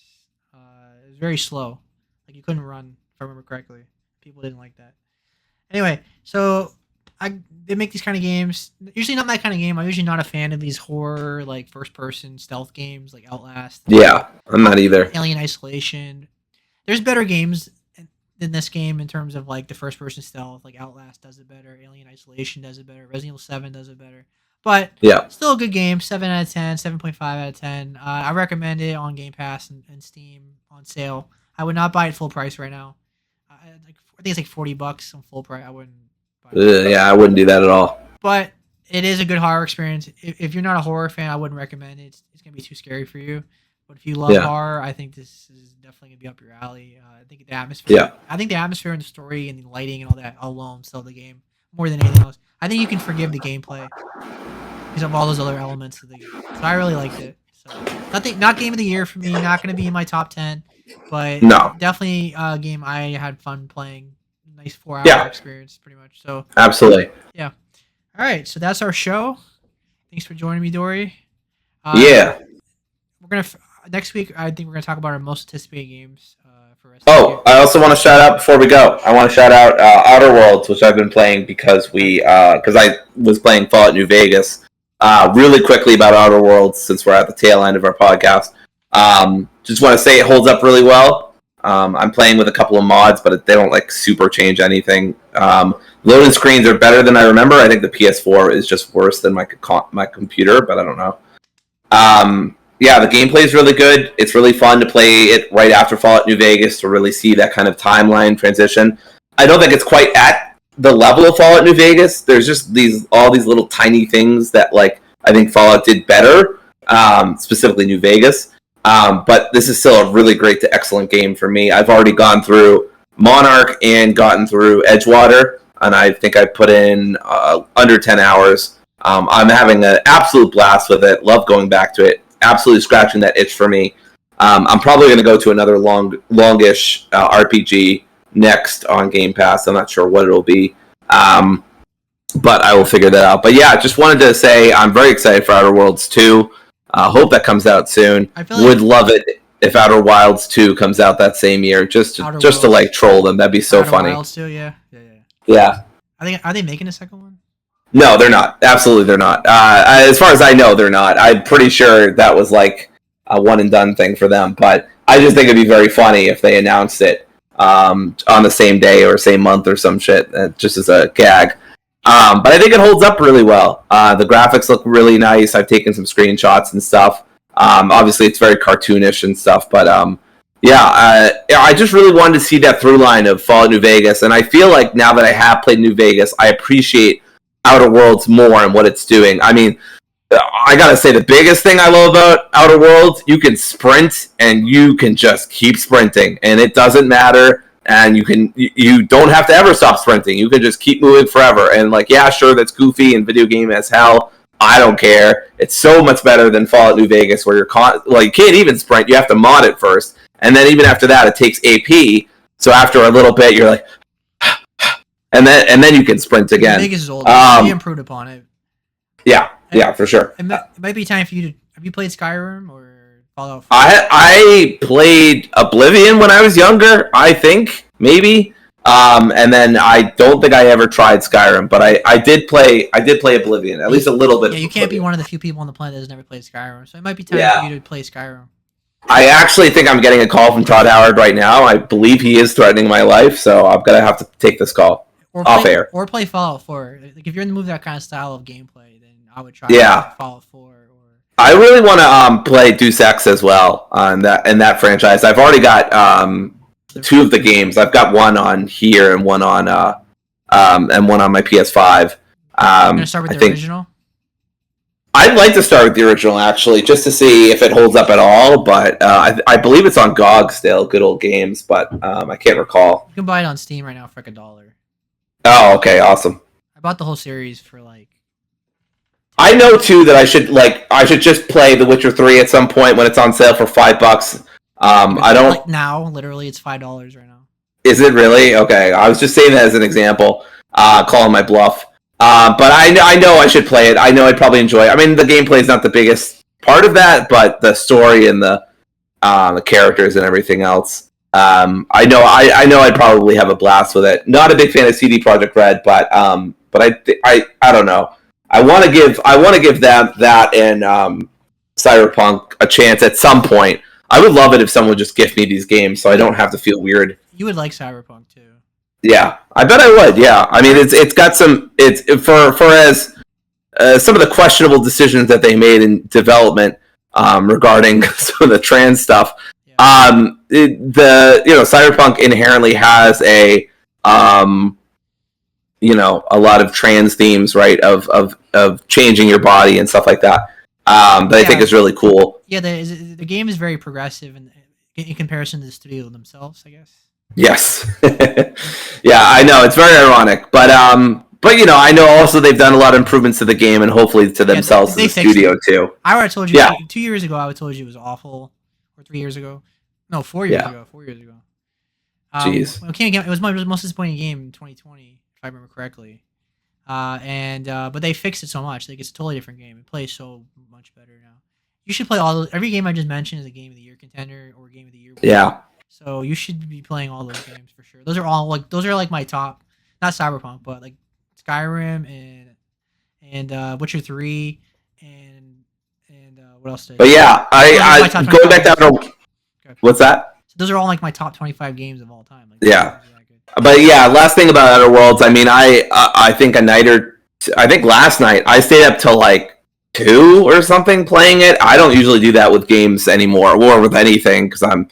It was very slow. You couldn't run, if I remember correctly. People didn't like that. Anyway, so they make these kind of games. Usually not that kind of game. I'm usually not a fan of these horror, first person stealth games like Outlast. Yeah, I'm not either. Alien Isolation. There's better games than this game in terms of the first person stealth. Outlast does it better. Alien Isolation does it better. Resident Evil 7 does it better. But yeah, still a good game. 7 out of 10, 7.5 out of 10. I recommend it on Game Pass and Steam on sale. I would not buy it full price right now. I think it's like $40 on full price. I wouldn't buy it. Yeah, I wouldn't do that at all. But it is a good horror experience. If you're not a horror fan, I wouldn't recommend it. It's gonna be too scary for you. But if you love Yeah. horror, I think this is definitely gonna be up your alley. I think the atmosphere. Yeah. I think the atmosphere and the story and the lighting and all that alone sell the game more than anything else. I think you can forgive the gameplay because of all those other elements of the game. So I really liked it. So not game of the year for me. Not gonna be in my top 10, but No. definitely a game I had fun playing. Nice 4-hour Yeah. experience, pretty much. So Absolutely. yeah. All right, so that's our show. Thanks for joining me, Dory. Yeah. We're gonna next week. I think we're gonna talk about our most anticipated games for rest of the year. Oh, I also want to shout out before we go. I want to shout out Outer Worlds, which I've been playing because I was playing Fallout New Vegas. Really quickly about Outer Worlds, since we're at the tail end of our podcast. Just want to say it holds up really well. I'm playing with a couple of mods, but they don't like super change anything. Loading screens are better than I remember. I think the PS4 is just worse than my computer, but I don't know. Yeah, the gameplay is really good. It's really fun to play it right after Fallout New Vegas to really see that kind of timeline transition. I don't think it's quite at the level of Fallout New Vegas. There's just all these little tiny things that like I think Fallout did better, specifically New Vegas. But this is still a really great to excellent game for me. I've already gone through Monarch and gotten through Edgewater, and I think I put in under 10 hours. I'm having an absolute blast with it. Love going back to it. Absolutely scratching that itch for me. I'm probably going to go to another longish RPG next on Game Pass. I'm not sure what it'll be, but I will figure that out. But yeah, just wanted to say I'm very excited for Outer Worlds 2. Hope that comes out soon. Would love it if Outer Wilds 2 comes out that same year, just to like troll them. That'd be so funny. Outer Wilds 2, yeah. Yeah. Are they making a second one? No, they're not. Absolutely, they're not. As far as I know, they're not. I'm pretty sure that was like a one and done thing for them. But I just think it'd be very funny if they announced it on the same day or same month or some shit, just as a gag. But I think it holds up really well. The graphics look really nice. I've taken some screenshots and stuff. Obviously, it's very cartoonish and stuff, but I just really wanted to see that through line of Fallout New Vegas, and I feel like now that I have played New Vegas, I appreciate Outer Worlds more and what it's doing. I mean, I gotta say, the biggest thing I love about Outer Worlds, you can sprint, and you can just keep sprinting, and it doesn't matter. And you don't have to ever stop sprinting. You can just keep moving forever. And like, yeah, sure, that's goofy and video game as hell. I don't care. It's so much better than Fallout New Vegas, where you can't even sprint. You have to mod it first, and then even after that, it takes AP. So after a little bit, you're like, and then you can sprint again. Vegas is old. They improved upon it. Yeah, for sure. It might be time for you to. Have you played Skyrim or Fallout 4? I played Oblivion when I was younger, I think, maybe. And then I don't think I ever tried Skyrim, but I did play Oblivion, at least a little bit. Yeah, you can't be one of the few people on the planet that has never played Skyrim, so it might be time for you to play Skyrim. I actually think I'm getting a call from Todd Howard right now. I believe he is threatening my life, so I'm going to have to take this call off air. Or play Fallout 4. Like, if you're in the mood for that kind of style of gameplay, then I would try Fallout 4. I really want to play Deus Ex as well in that franchise. I've already got 2 of the games. I've got one on here and one on my PS5. I'm gonna start with the original. I'd like to start with the original actually, just to see if it holds up at all. But I believe it's on GOG still. Good old games, but I can't recall. You can buy it on Steam right now for like $1. Oh, okay, awesome. I bought the whole series for like. I know too that I should just play The Witcher 3 at some point when it's on sale for $5. I don't like now. Literally, it's $5 right now. Is it really? Okay, I was just saying that as an example, calling my bluff. But I know I should play it. I know I'd probably enjoy it. I mean, the gameplay is not the biggest part of that, but the story and the characters and everything else. I know I'd probably have a blast with it. Not a big fan of CD Projekt Red, but I don't know. I want to give them that and Cyberpunk a chance at some point. I would love it if someone would just gift me these games so I don't have to feel weird. You would like Cyberpunk too. Yeah, I bet I would. Yeah, I mean it's got some for as some of the questionable decisions that they made in development regarding some of the trans stuff. Yeah. Cyberpunk inherently has a a lot of trans themes, right? Of changing your body and stuff like that. That I think is really cool. Yeah, the game is very progressive in comparison to the studio themselves, I guess. Yes. Yeah, I know it's very ironic, but I know also they've done a lot of improvements to the game and hopefully to themselves as a studio too. I would have told you 2 years ago. I would have told you it was awful, or 3 years ago. No, 4 years ago. 4 years ago. Jeez. It was my most disappointing game in 2020, if I remember correctly. But they fixed it so much. Like, it's a totally different game. It plays so much better now. You should play every game I just mentioned is a game of the year contender or game of the year. Yeah. So you should be playing all those games for sure. Those are like my top, not Cyberpunk, but like Skyrim and Witcher 3 and what else? But yeah, I going back to what's that? So those are all like my top 25 games of all time. Like, yeah. But yeah, last thing about Outer Worlds, I mean, I think I think last night I stayed up till like 2 or something playing it. I don't usually do that with games anymore, or with anything, because I'm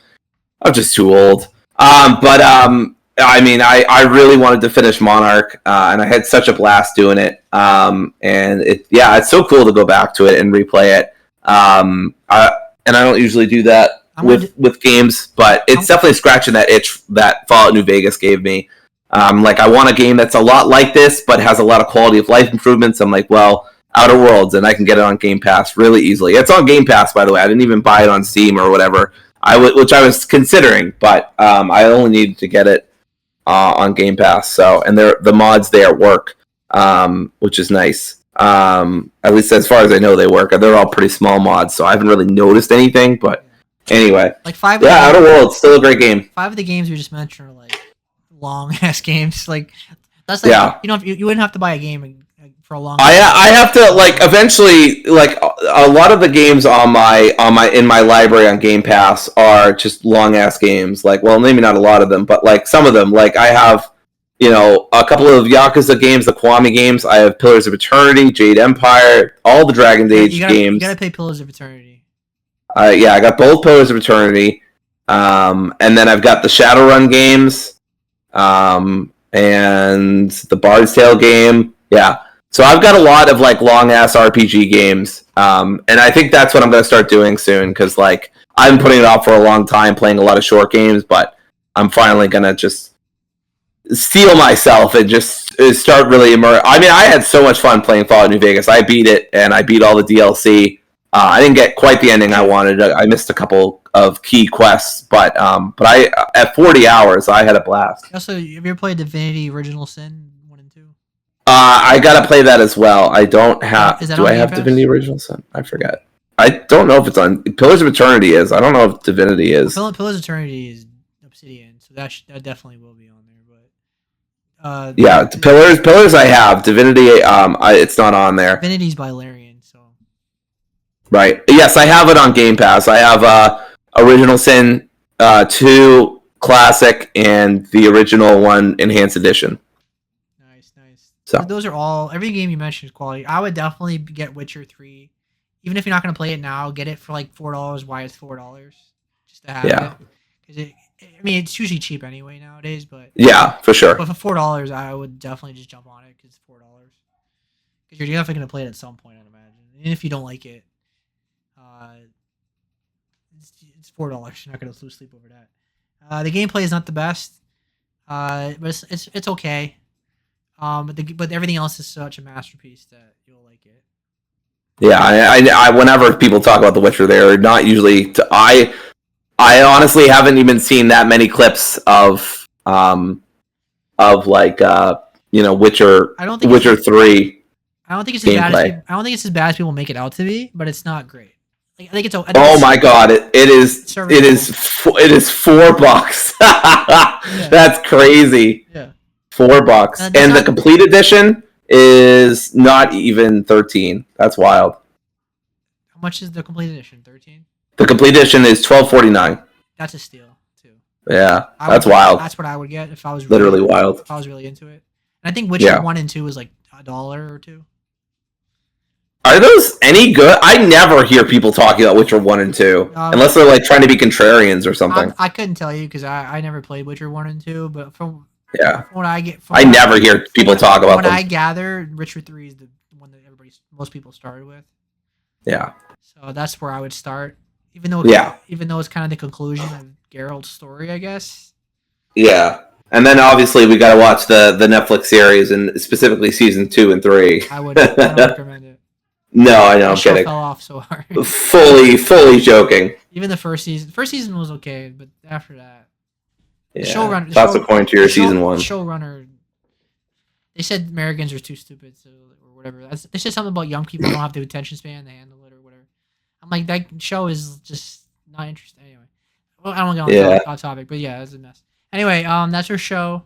just too old. I mean, I really wanted to finish Monarch, and I had such a blast doing it. And it's so cool to go back to it and replay it. And I don't usually do that with games, but it's definitely scratching that itch that Fallout New Vegas gave me. I want a game that's a lot like this, but has a lot of quality of life improvements. I'm like, well, Outer Worlds, and I can get it on Game Pass really easily. It's on Game Pass, by the way. I didn't even buy it on Steam or whatever, which I was considering, but I only needed to get it on Game Pass. So, and the mods there work, which is nice. At least as far as I know, they work. They're all pretty small mods, so I haven't really noticed anything, but. Anyway, like Outer Worlds, still a great game. 5 of the games we just mentioned are like long ass games. Like that's like you wouldn't have to buy a game for a long. I have to eventually a lot of the games in my library on Game Pass are just long ass games. Maybe not a lot of them, but some of them. I have a couple of Yakuza games, the Kiwami games. I have Pillars of Eternity, Jade Empire, all the Dragon Age games. You gotta play Pillars of Eternity. I got both Pillars of Eternity, and then I've got the Shadowrun games, and the Bard's Tale game. Yeah, so I've got a lot of long ass RPG games, and I think that's what I'm gonna start doing soon because I've been putting it off for a long time, playing a lot of short games, but I'm finally gonna just steel myself and just start really immersing. I mean, I had so much fun playing Fallout New Vegas. I beat it, and I beat all the DLC. I didn't get quite the ending I wanted. I missed a couple of key quests, but I at 40 hours I had a blast. Also, have you ever played Divinity: Original Sin 1 and 2? I gotta play that as well. I don't have. Do I have Divinity: Original Sin? I forget. I don't know if it's on Pillars of Eternity. Is I don't know if Divinity is. Pillars of Eternity is Obsidian, so that definitely will be on there. But Pillars I have. Divinity it's not on there. Divinity's by Larian. Right. Yes, I have it on Game Pass. I have Original Sin 2 Classic and the original one Enhanced Edition. Nice. So those are all. Every game you mentioned is quality. I would definitely get Witcher 3, even if you're not going to play it now. Get it for $4. Why it's $4? Just to have it. Because it's usually cheap anyway nowadays. But yeah, for sure. But for $4, I would definitely just jump on it because it's $4. Because you're definitely going to play it at some point, I'd imagine. And if you don't like it. It's $4. You're not gonna lose sleep over that. The gameplay is not the best, but it's okay. But everything else is such a masterpiece that you'll like it. Yeah, I whenever people talk about The Witcher, they're not usually. I honestly haven't even seen that many clips of Witcher. Witcher 3. I don't think it's as bad. I don't think it's as bad as people make it out to be, but it's not great. I think it's. Oh my god! It is $4. Yeah. That's crazy. Yeah. $4, and the complete edition is not even 13. That's wild. How much is the complete edition? 13. The complete edition is $12.49. That's a steal too. Yeah, that's wild. That's what I would get if I was literally wild. If I was really into it, and I think Witcher 1 and 2 was like $1 or $2. Are those any good? I never hear people talking about Witcher 1 and 2. Unless they're like trying to be contrarians or something. I couldn't tell you because I never played Witcher 1 and 2, but from what I get, I never hear people talk about them. What I gather, Witcher 3 is the one that most people started with. Yeah. So that's where I would start. Even though it's kind of the conclusion of Geralt's story, I guess. Yeah. And then obviously we got to watch the Netflix series and specifically season 2 and 3. I don't recommend it. No, I know. I'm kidding. Fell off so hard. fully joking. Even the first season was okay, but after that, the showrunner. That's according to your season 1. Showrunner. They said Americans are too stupid, or whatever. They said something about young people don't have the attention span to handle it or whatever. I'm like, that show is just not interesting. Anyway, well, I don't want to get on topic, but yeah, it's a mess. Anyway, that's our show.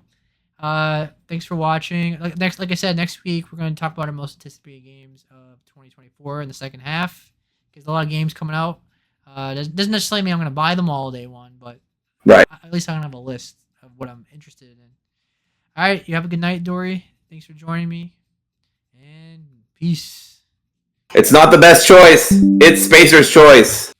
Thanks for watching. Like I said, next week we're going to talk about our most anticipated games of 2024 in the second half. Because a lot of games coming out. Doesn't necessarily mean I'm going to buy them all day one, but at least I'm going to have a list of what I'm interested in. All right, you have a good night, Dory. Thanks for joining me, and peace. It's not the best choice. It's Spacer's choice.